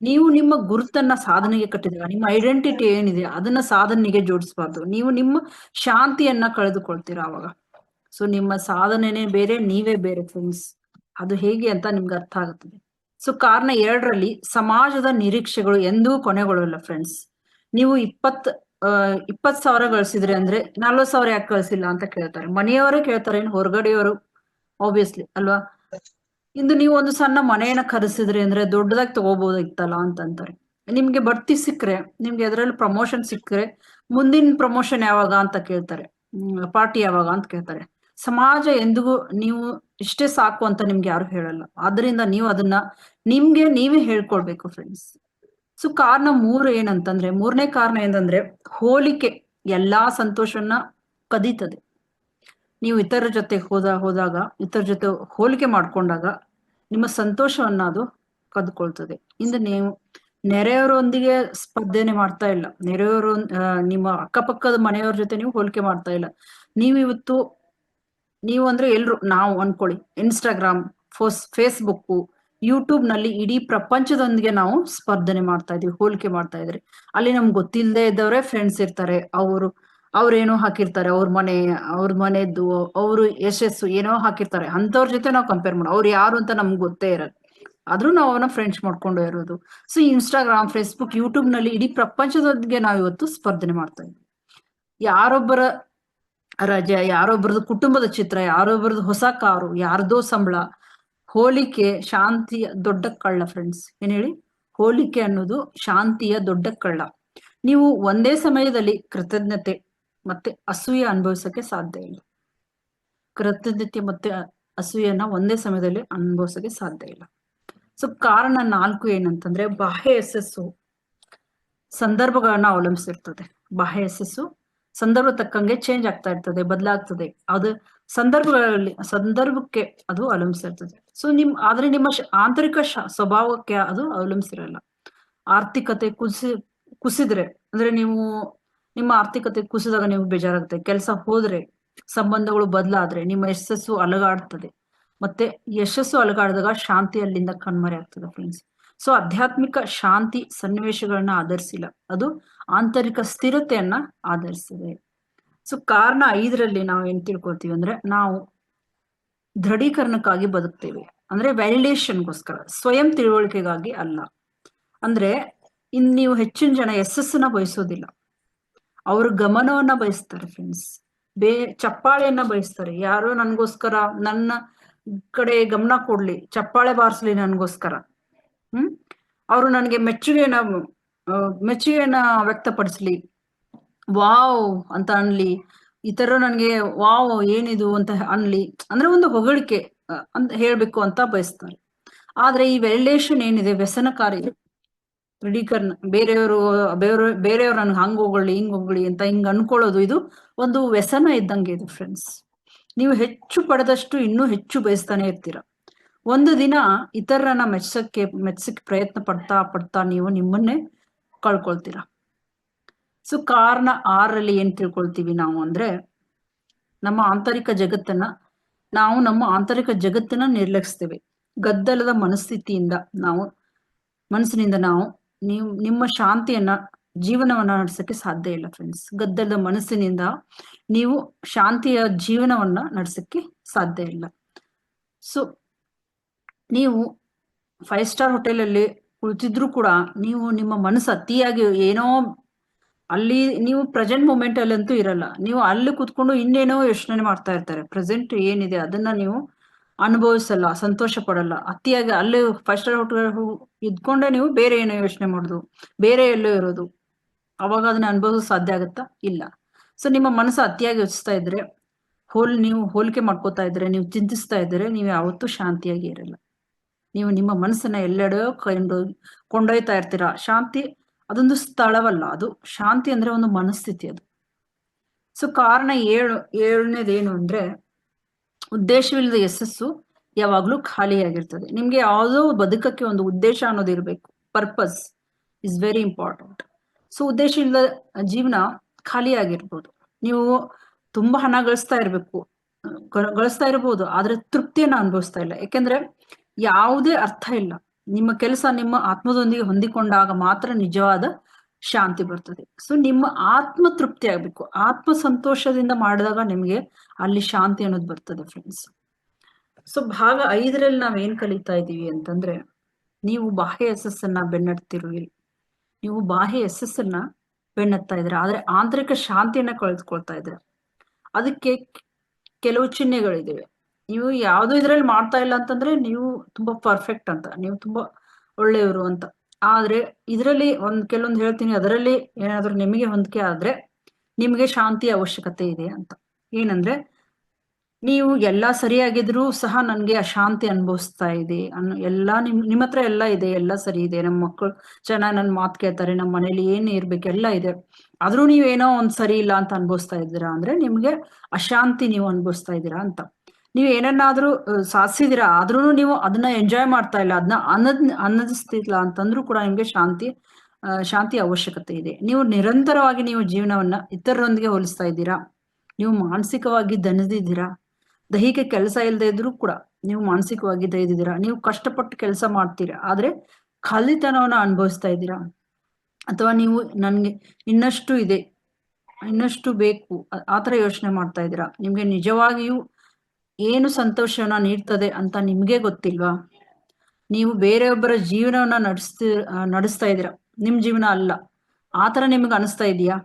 Speaker 1: ನೀವು ನಿಮ್ಮ ಗುರುತನ್ನ ಸಾಧನೆಗೆ ಕಟ್ಟಿದಾಗ, ನಿಮ್ಮ ಐಡೆಂಟಿಟಿ ಏನಿದೆ ಅದನ್ನ ಸಾಧನೆಗೆ ಜೋಡಿಸಬಾರ್ದು. ನೀವು ನಿಮ್ಮ ಶಾಂತಿಯನ್ನ ಕಳೆದುಕೊಳ್ತೀರಾ ಅವಾಗ. ಸೊ ನಿಮ್ಮ ಸಾಧನೆನೇ ಬೇರೆ, ನೀವೇ ಬೇರೆ ಫ್ರೆಂಡ್ಸ್. ಅದು ಹೇಗೆ ಅಂತ ನಿಮ್ಗೆ ಅರ್ಥ ಆಗುತ್ತದೆ. ಸೊ ಕಾರಣ 2ರಲ್ಲಿ, ಸಮಾಜದ ನಿರೀಕ್ಷೆಗಳು ಎಂದೂ ಕೊನೆಗೊಳ್ಳಲ್ಲ ಫ್ರೆಂಡ್ಸ್. ನೀವು 20,000 ಗಳಿಸಿದ್ರೆ ಅಂದ್ರೆ 40,000 ಯಾಕೆ ಕಳ್ಸಿಲ್ಲ ಅಂತ ಕೇಳ್ತಾರೆ. ಮನೆಯವರೇ ಕೇಳ್ತಾರೆ, ಏನು ಹೊರಗಡೆಯವರು, ಆಬ್ವಿಯಸ್ಲಿ ಅಲ್ವಾ. ಇಂದು ನೀವು ಒಂದು ಸಣ್ಣ ಮನೆಯನ್ನ ಖರೀದಿಸಿದ್ರಿ ಅಂದ್ರೆ ದೊಡ್ಡದಾಗಿ ತಗೋಬಹುದಿತ್ತಲ್ಲ ಅಂತಂತಾರೆ. ನಿಮ್ಗೆ ಬಡ್ತಿ ಸಿಕ್ಕರೆ, ನಿಮ್ಗೆ ಅದರಲ್ಲಿ ಪ್ರಮೋಷನ್ ಸಿಕ್ಕರೆ ಮುಂದಿನ ಪ್ರಮೋಷನ್ ಯಾವಾಗ ಅಂತ ಕೇಳ್ತಾರೆ, ಪಾರ್ಟಿ ಯಾವಾಗ ಅಂತ ಕೇಳ್ತಾರೆ. ಸಮಾಜ ಎಂದಿಗೂ ನೀವು ಇಷ್ಟೇ ಸಾಕು ಅಂತ ನಿಮ್ಗೆ ಯಾರು ಹೇಳಲ್ಲ. ಆದ್ರಿಂದ ನೀವು ಅದನ್ನ ನಿಮ್ಗೆ ನೀವೇ ಹೇಳ್ಕೊಳ್ಬೇಕು ಫ್ರೆಂಡ್ಸ್. ಸೊ ಕಾರಣ 3 ಏನಂತಂದ್ರೆ, 3ನೇ ಕಾರಣ ಏನಂದ್ರೆ, ಹೋಲಿಕೆ ಎಲ್ಲಾ ಸಂತೋಷವನ್ನ ಕದೀತದೆ. ನೀವು ಇತರ ಜೊತೆ ಹೋದಾಗ ಇತರ ಜೊತೆ ಹೋಲಿಕೆ ಮಾಡ್ಕೊಂಡಾಗ ನಿಮ್ಮ ಸಂತೋಷವನ್ನ ಅದು ಕದ್ಕೊಳ್ತದೆ. ಇಂದು ನೀವು ನೆರೆಯವರೊಂದಿಗೆ ಸ್ಪರ್ಧೆನೆ ಮಾಡ್ತಾ ಇಲ್ಲ, ನಿಮ್ಮ ಅಕ್ಕಪಕ್ಕದ ಮನೆಯವ್ರ ಜೊತೆ ನೀವು ಹೋಲಿಕೆ ಮಾಡ್ತಾ ಇಲ್ಲ. ನೀವು ಅಂದ್ರೆ ನಾವು ಅನ್ಕೊಳ್ಳಿ, ಇನ್ಸ್ಟಾಗ್ರಾಮ್, ಫೇಸ್ಬುಕ್, ಯೂಟ್ಯೂಬ್ ನಲ್ಲಿ ಇಡೀ ಪ್ರಪಂಚದೊಂದಿಗೆ ನಾವು ಸ್ಪರ್ಧನೆ ಮಾಡ್ತಾ ಇದೀವಿ, ಹೋಲಿಕೆ ಮಾಡ್ತಾ ಇದ್ರಿ. ಅಲ್ಲಿ ನಮ್ಗೆ ಗೊತ್ತಿಲ್ಲದೆ ಇದ್ದವರೇ ಫ್ರೆಂಡ್ಸ್ ಇರ್ತಾರೆ, ಅವ್ರೇನೋ ಹಾಕಿರ್ತಾರೆ, ಅವ್ರ ಮನೆದ್ದು ಅವ್ರು ಯಶಸ್ಸು ಏನೋ ಹಾಕಿರ್ತಾರೆ, ಅಂತವ್ರ ಜೊತೆ ನಾವು ಕಂಪೇರ್ ಮಾಡೋ, ಅವ್ರು ಯಾರು ಅಂತ ನಮ್ಗೆ ಗೊತ್ತೇ ಇರಲ್ಲ, ಆದ್ರೂ ನಾವು ಅವನ್ನ ಫ್ರೆಂಡ್ಸ್ ಮಾಡ್ಕೊಂಡು ಇರೋದು. ಸೊ ಇನ್ಸ್ಟಾಗ್ರಾಮ್, ಫೇಸ್ಬುಕ್, ಯೂಟ್ಯೂಬ್ ನಲ್ಲಿ ಇಡೀ ಪ್ರಪಂಚದೊಂದಿಗೆ ನಾವು ಇವತ್ತು ಸ್ಪರ್ಧನೆ ಮಾಡ್ತಾ ಇದ್ವಿ. ಯಾರೊಬ್ಬರ ರಜೆ, ಯಾರೊಬ್ಬರದು ಕುಟುಂಬದ ಚಿತ್ರ, ಯಾರೊಬ್ಬರದು ಹೊಸ ಕಾರು, ಯಾರ್ದೋ ಸಂಬಳ. ಹೋಲಿಕೆ ಶಾಂತಿಯ ದೊಡ್ಡ ಕಳ್ಳ ಫ್ರೆಂಡ್ಸ್. ಏನ್ ಹೇಳಿ, ಹೋಲಿಕೆ ಅನ್ನೋದು ಶಾಂತಿಯ ದೊಡ್ಡ ಕಳ್ಳ. ನೀವು ಒಂದೇ ಸಮಯದಲ್ಲಿ ಕೃತಜ್ಞತೆ ಮತ್ತೆ ಅಸೂಯೆ ಅನುಭವಿಸಕ್ಕೆ ಸಾಧ್ಯ ಇಲ್ಲ. ಕೃತಜ್ಞತೆ ಮತ್ತೆ ಅಸೂಯೆಯನ್ನ ಒಂದೇ ಸಮಯದಲ್ಲಿ ಅನುಭವಿಸಕ್ಕೆ ಸಾಧ್ಯ ಇಲ್ಲ. ಸೊ ಕಾರಣ 4 ಏನಂತಂದ್ರೆ, ಬಾಹ್ಯ ಯಶಸ್ಸು ಸಂದರ್ಭಗಳನ್ನ ಅವಲಂಬಿಸಿರ್ತದೆ. ಬಾಹ್ಯ ಯಶಸ್ಸು ಸಂದರ್ಭ ತಕ್ಕಂಗೆ ಚೇಂಜ್ ಆಗ್ತಾ ಇರ್ತದೆ, ಬದಲಾಗ್ತದೆ. ಅದು ಸಂದರ್ಭಕ್ಕೆ ಅದು ಅವಲಂಬಿಸಿರ್ತದೆ. ಸೊ ಆದ್ರೆ ನಿಮ್ಮ ಆಂತರಿಕ ಸ್ವಭಾವಕ್ಕೆ ಅದು ಅವಲಂಬಿಸಿರಲ್ಲ. ಆರ್ಥಿಕತೆ ಕುಸಿದ್ರೆ ಅಂದ್ರೆ ನಿಮ್ಮ ಆರ್ಥಿಕತೆ ಕುಸಿದಾಗ ನೀವು ಬೇಜಾರಾಗುತ್ತೆ. ಕೆಲಸ ಹೋದ್ರೆ, ಸಂಬಂಧಗಳು ಬದಲಾದ್ರೆ ನಿಮ್ಮ ಯಶಸ್ಸು ಅಲಗಾಡ್ತದೆ. ಮತ್ತೆ ಯಶಸ್ಸು ಅಲಗಾಡಿದಾಗ ಶಾಂತಿ ಅಲ್ಲಿಂದ ಕಣ್ಮರೆ ಆಗ್ತದೆ ಫ್ರೆಂಡ್ಸ್. ಸೊ ಆಧ್ಯಾತ್ಮಿಕ ಶಾಂತಿ ಸನ್ನಿವೇಶಗಳನ್ನ ಆಧರಿಸಿಲ್ಲ, ಅದು ಆಂತರಿಕ ಸ್ಥಿರತೆಯನ್ನ ಆಧರಿಸಿದೆ. ಸೊ ಕಾರಣ 5ರಲ್ಲಿ ನಾವು ಏನ್ ತಿಳ್ಕೊಳ್ತೀವಿ ಅಂದ್ರೆ, ನಾವು ದೃಢೀಕರಣಕ್ಕಾಗಿ ಬದುಕ್ತೇವೆ. ಅಂದ್ರೆ ವ್ಯಾಲಿಡೇಷನ್ಗೋಸ್ಕರ, ಸ್ವಯಂ ತಿಳುವಳಿಕೆಗಾಗಿ ಅಲ್ಲ. ಅಂದ್ರೆ ನೀವು ಹೆಚ್ಚಿನ ಜನ ಯಶಸ್ಸನ್ನ ಬಯಸೋದಿಲ್ಲ, ಅವ್ರ ಗಮನವನ್ನ ಬಯಸ್ತಾರೆ ಫ್ರೆಂಡ್ಸ್. ಚಪ್ಪಾಳೆಯನ್ನ ಬಯಸ್ತಾರೆ. ಯಾರೋ ನನ್ಗೋಸ್ಕರ ನನ್ನ ಕಡೆ ಗಮನ ಕೊಡ್ಲಿ, ಚಪ್ಪಾಳೆ ಬಾರಿಸ್ಲಿ ನನ್ಗೋಸ್ಕರ. ಅವರು ನನಗೆ ಮೆಚ್ಚುಗೆಯನ್ನ ವ್ಯಕ್ತಪಡಿಸ್ಲಿ, ವಾವ್ ಅಂತ ಅನ್ಲಿ, ಈ ತರ ನನ್ಗೆ ವಾವ್ ಏನಿದು ಅಂತ ಅನ್ಲಿ, ಅಂದ್ರೆ ಒಂದು ಹೊಗಳಿಕೆ ಅಂತ ಹೇಳ್ಬೇಕು ಅಂತ ಬಯಸ್ತಾರೆ. ಆದ್ರೆ ಈ ವ್ಯಾಲಿಡೇಷನ್ ಏನಿದೆ ವ್ಯಸನಕಾರಿ. ದೃಢೀಕರಣ, ಬೇರೆಯವ್ರು ನನ್ಗೆ ಹಂಗ್ ಹೋಗಳಿ ಹಿಂಗ್ ಹೋಗಳಿ ಅಂತ ಹಿಂಗ್ ಅನ್ಕೊಳ್ಳೋದು, ಇದು ಒಂದು ವ್ಯಸನ ಇದ್ದಂಗೆ ಇದು ಫ್ರೆಂಡ್ಸ್. ನೀವು ಹೆಚ್ಚು ಪಡೆದಷ್ಟು ಇನ್ನೂ ಹೆಚ್ಚು ಬಯಸ್ತಾನೆ ಇರ್ತೀರ. ಒಂದು ದಿನ ಇತರರನ್ನ ಮೆಚ್ಚಕ್ಕೆ ಪ್ರಯತ್ನ ಪಡ್ತಾ ನೀವು ನಿಮ್ಮನ್ನೇ ಕಳ್ಕೊಳ್ತೀರ. ಸೊ ಕಾರಣ 6ರಲ್ಲಿ ಏನ್ ತಿಳ್ಕೊಳ್ತೀವಿ ನಾವು ಅಂದ್ರೆ, ನಮ್ಮ ಆಂತರಿಕ ಜಗತ್ತನ್ನ ನಿರ್ಲಕ್ಷಿಸ್ತೇವೆ. ಗದ್ದಲದ ಮನಸ್ಥಿತಿಯಿಂದ ಮನಸ್ಸಿನಿಂದ ನಿಮ್ಮ ಜೀವನವನ್ನ ನಡೆಸಕ್ಕೆ ಸಾಧ್ಯ ಇಲ್ಲ ಫ್ರೆಂಡ್ಸ್. ಗದ್ದಲದ ಮನಸ್ಸಿನಿಂದ ನೀವು ಶಾಂತಿಯ ಜೀವನವನ್ನ ನಡೆಸಕ್ಕೆ ಸಾಧ್ಯ ಇಲ್ಲ. ಸೊ ನೀವು 5 ಸ್ಟಾರ್ ಹೋಟೆಲಲ್ಲಿ ಕುಳಿತಿದ್ರು ಕೂಡ ನೀವು ನಿಮ್ಮ ಮನಸ್ಸು ಅತಿಯಾಗಿ ಏನೋ ಅಲ್ಲಿ, ನೀವು ಪ್ರೆಸೆಂಟ್ ಮೂಮೆಂಟ್ ಅಲ್ಲಿ ಅಂತೂ ಇರಲ್ಲ. ನೀವು ಅಲ್ಲಿ ಕುತ್ಕೊಂಡು ಇನ್ನೇನೋ ಯೋಚನೆ ಮಾಡ್ತಾ ಇರ್ತಾರೆ. ಪ್ರೆಸೆಂಟ್ ಏನಿದೆ ಅದನ್ನ ನೀವು ಅನುಭವಿಸಲ್ಲ, ಸಂತೋಷ ಪಡಲ್ಲ. ಅತಿಯಾಗಿ ಅಲ್ಲಿ 5 ಸ್ಟಾರ್ ಹೋಟೆಲ್ ಇದ್ಕೊಂಡೆ ನೀವು ಬೇರೆ ಏನೋ ಯೋಚನೆ ಮಾಡುದು, ಬೇರೆ ಎಲ್ಲೋ ಇರೋದು, ಅವಾಗ ಅದನ್ನ ಅನುಭವಿಸೋದು ಸಾಧ್ಯ ಆಗುತ್ತಾ? ಇಲ್ಲ. ಸೊ ನಿಮ್ಮ ಮನಸ್ಸು ಅತಿಯಾಗಿ ಯೋಚಿಸ್ತಾ ಇದ್ರೆ, ನೀವು ಹೋಲಿಕೆ ಮಾಡ್ಕೋತಾ ಇದ್ರೆ, ನೀವು ಚಿಂತಿಸ್ತಾ ಇದ್ರೆ, ನೀವು ಯಾವತ್ತೂ ಶಾಂತಿಯಾಗಿ ಇರಲ್ಲ. ನೀವು ನಿಮ್ಮ ಮನಸ್ಸನ್ನ ಎಲ್ಲೆಡೆಯೋ ಕೊಂಡೊಯ್ತಾ ಇರ್ತೀರಾ. ಶಾಂತಿ ಅದೊಂದು ಸ್ಥಳವಲ್ಲ, ಅದು ಶಾಂತಿ ಅಂದ್ರೆ ಒಂದು ಮನಸ್ಥಿತಿ ಅದು. ಸೊ ಕಾರಣ 7ನೇದೇನು ಅಂದ್ರೆ, ಉದ್ದೇಶವಿಲ್ಲದ ಯಶಸ್ಸು ಯಾವಾಗ್ಲೂ ಖಾಲಿಯಾಗಿರ್ತದೆ. ನಿಮ್ಗೆ ಯಾವುದೋ ಬದುಕಕ್ಕೆ ಒಂದು ಉದ್ದೇಶ ಅನ್ನೋದು ಇರಬೇಕು. Purpose is very important. So ಉದ್ದೇಶ ಇಲ್ಲದ ಜೀವನ ಖಾಲಿಯಾಗಿರ್ಬೋದು. ನೀವು ತುಂಬಾ ಹಣ ಗಳಿಸ್ತಾ ಇರ್ಬೋದು, ಆದ್ರೆ ತೃಪ್ತಿಯನ್ನ ಅನುಭವಿಸ್ತಾ ಇಲ್ಲ. ಯಾಕೆಂದ್ರೆ ಯಾವುದೇ ಅರ್ಥ ಇಲ್ಲ. ನಿಮ್ಮ ಕೆಲಸ ನಿಮ್ಮ ಆತ್ಮದೊಂದಿಗೆ ಹೊಂದಿಕೊಂಡಾಗ ಮಾತ್ರ ನಿಜವಾದ ಶಾಂತಿ ಬರ್ತದೆ. ಸೊ ನಿಮ್ಮ ಆತ್ಮ ತೃಪ್ತಿ ಆಗ್ಬೇಕು. ಆತ್ಮ ಸಂತೋಷದಿಂದ ಮಾಡಿದಾಗ ನಿಮ್ಗೆ ಅಲ್ಲಿ ಶಾಂತಿ ಅನ್ನೋದು ಬರ್ತದೆ ಫ್ರೆಂಡ್ಸ್. ಸೊ ಭಾಗ 5ರಲ್ಲಿ ನಾವೇನ್ ಕಲಿತಾ ಇದ್ದೀವಿ ಅಂತಂದ್ರೆ, ನೀವು ಬಾಹ್ಯ ಯಶಸ್ಸನ್ನ ಬೆನ್ನತ್ತಾ ಇದ್ರೆ, ಆದ್ರೆ ಆಂತರಿಕ ಶಾಂತಿಯನ್ನ ಕಳೆದುಕೊಳ್ತಾ ಇದ್ರೆ. ಅದಕ್ಕೆ ಕೆಲವು ಚಿಹ್ನೆಗಳಿವೆ. ನೀವು ಯಾವ್ದು ಇದ್ರಲ್ಲಿ ಮಾಡ್ತಾ ಇಲ್ಲ ಅಂತಂದ್ರೆ ನೀವು ತುಂಬಾ ಪರ್ಫೆಕ್ಟ್ ಅಂತ, ನೀವು ತುಂಬಾ ಒಳ್ಳೆಯವರು ಅಂತ. ಆದ್ರೆ ಇದರಲ್ಲಿ ಕೆಲವೊಂದು ಹೇಳ್ತೀನಿ, ಅದರಲ್ಲಿ ಏನಾದ್ರೂ ನಿಮಗೆ ಹೊಂದಿಕೆ ಆದ್ರೆ ನಿಮ್ಗೆ ಶಾಂತಿಯ ಅವಶ್ಯಕತೆ ಇದೆ ಅಂತ. ಏನಂದ್ರೆ, ನೀವು ಎಲ್ಲಾ ಸರಿಯಾಗಿದ್ರು ಸಹ ನನ್ಗೆ ಅಶಾಂತಿ ಅನುಭವಿಸ್ತಾ ಇದೆ ನಿಮ್ಮ ಹತ್ರ ಎಲ್ಲ ಇದೆ, ಎಲ್ಲ ಸರಿ ಇದೆ, ನಮ್ಮ ಮಕ್ಕಳು ಚೆನ್ನಾಗಿ ನನ್ ಮಾತು ಕೇಳ್ತಾರೆ, ನಮ್ಮ ಮನೇಲಿ ಏನ್ ಇರ್ಬೇಕು ಎಲ್ಲ ಇದೆ, ಆದ್ರೂ ನೀವೇನೋ ಒಂದ್ ಸರಿ ಇಲ್ಲ ಅಂತ ಅನ್ಭವಿಸ್ತಾ ಇದ್ದೀರಾ ಅಂದ್ರೆ ನಿಮ್ಗೆ ಅಶಾಂತಿ ನೀವು ಅನುಭವಿಸ್ತಾ ಇದ್ದೀರಾ ಅಂತ. ನೀವು ಏನನ್ನಾದ್ರೂ ಸಾಧಿಸಿದಿರಾ, ಆದ್ರೂ ನೀವು ಅದನ್ನ ಎಂಜಾಯ್ ಮಾಡ್ತಾ ಇಲ್ಲ, ಅದನ್ನ ಆನಂದಿಸ್ತಿಲ್ಲ ಅಂತಂದ್ರೂ ಕೂಡ ನಿಮ್ಗೆ ಶಾಂತಿ ಅವಶ್ಯಕತೆ ಇದೆ. ನೀವು ನಿರಂತರವಾಗಿ ನೀವು ಜೀವನವನ್ನ ಇತರರೊಂದಿಗೆ ಹೋಲಿಸ್ತಾ ಇದ್ದೀರಾ, ನೀವು ಮಾನಸಿಕವಾಗಿ ದಣಿದಿದ್ದೀರಾ, ದೈಹಿಕ ಕೆಲಸ ಇಲ್ಲದೆ ಇದ್ರೂ ಕೂಡ ನೀವು ಮಾನಸಿಕವಾಗಿ ದೈದಿದ್ದೀರಾ, ನೀವು ಕಷ್ಟಪಟ್ಟು ಕೆಲಸ ಮಾಡ್ತೀರಾ ಆದ್ರೆ ಖಾಲಿತನವನ್ನ ಅನುಭವಿಸ್ತಾ ಇದ್ದೀರಾ, ಅಥವಾ ನೀವು ನನ್ಗೆ ಇನ್ನಷ್ಟು ಇದೆ, ಇನ್ನಷ್ಟು ಬೇಕು, ಆತರ ಯೋಚನೆ ಮಾಡ್ತಾ ಇದ್ದೀರಾ. ನಿಮ್ಗೆ ನಿಜವಾಗಿಯೂ ಏನು ಸಂತೋಷವನ್ನ ನೀಡ್ತದೆ ಅಂತ ನಿಮ್ಗೆ ಗೊತ್ತಿಲ್ವಾ? ನೀವು ಬೇರೆಯೊಬ್ಬರ ಜೀವನವನ್ನ ನಡೆಸ್ತಾ ಇದ್ದೀರಾ, ನಿಮ್ ಜೀವನ ಅಲ್ಲ, ಆತರ ನಿಮ್ಗೆ ಅನಿಸ್ತಾ ಇದೆಯಾ?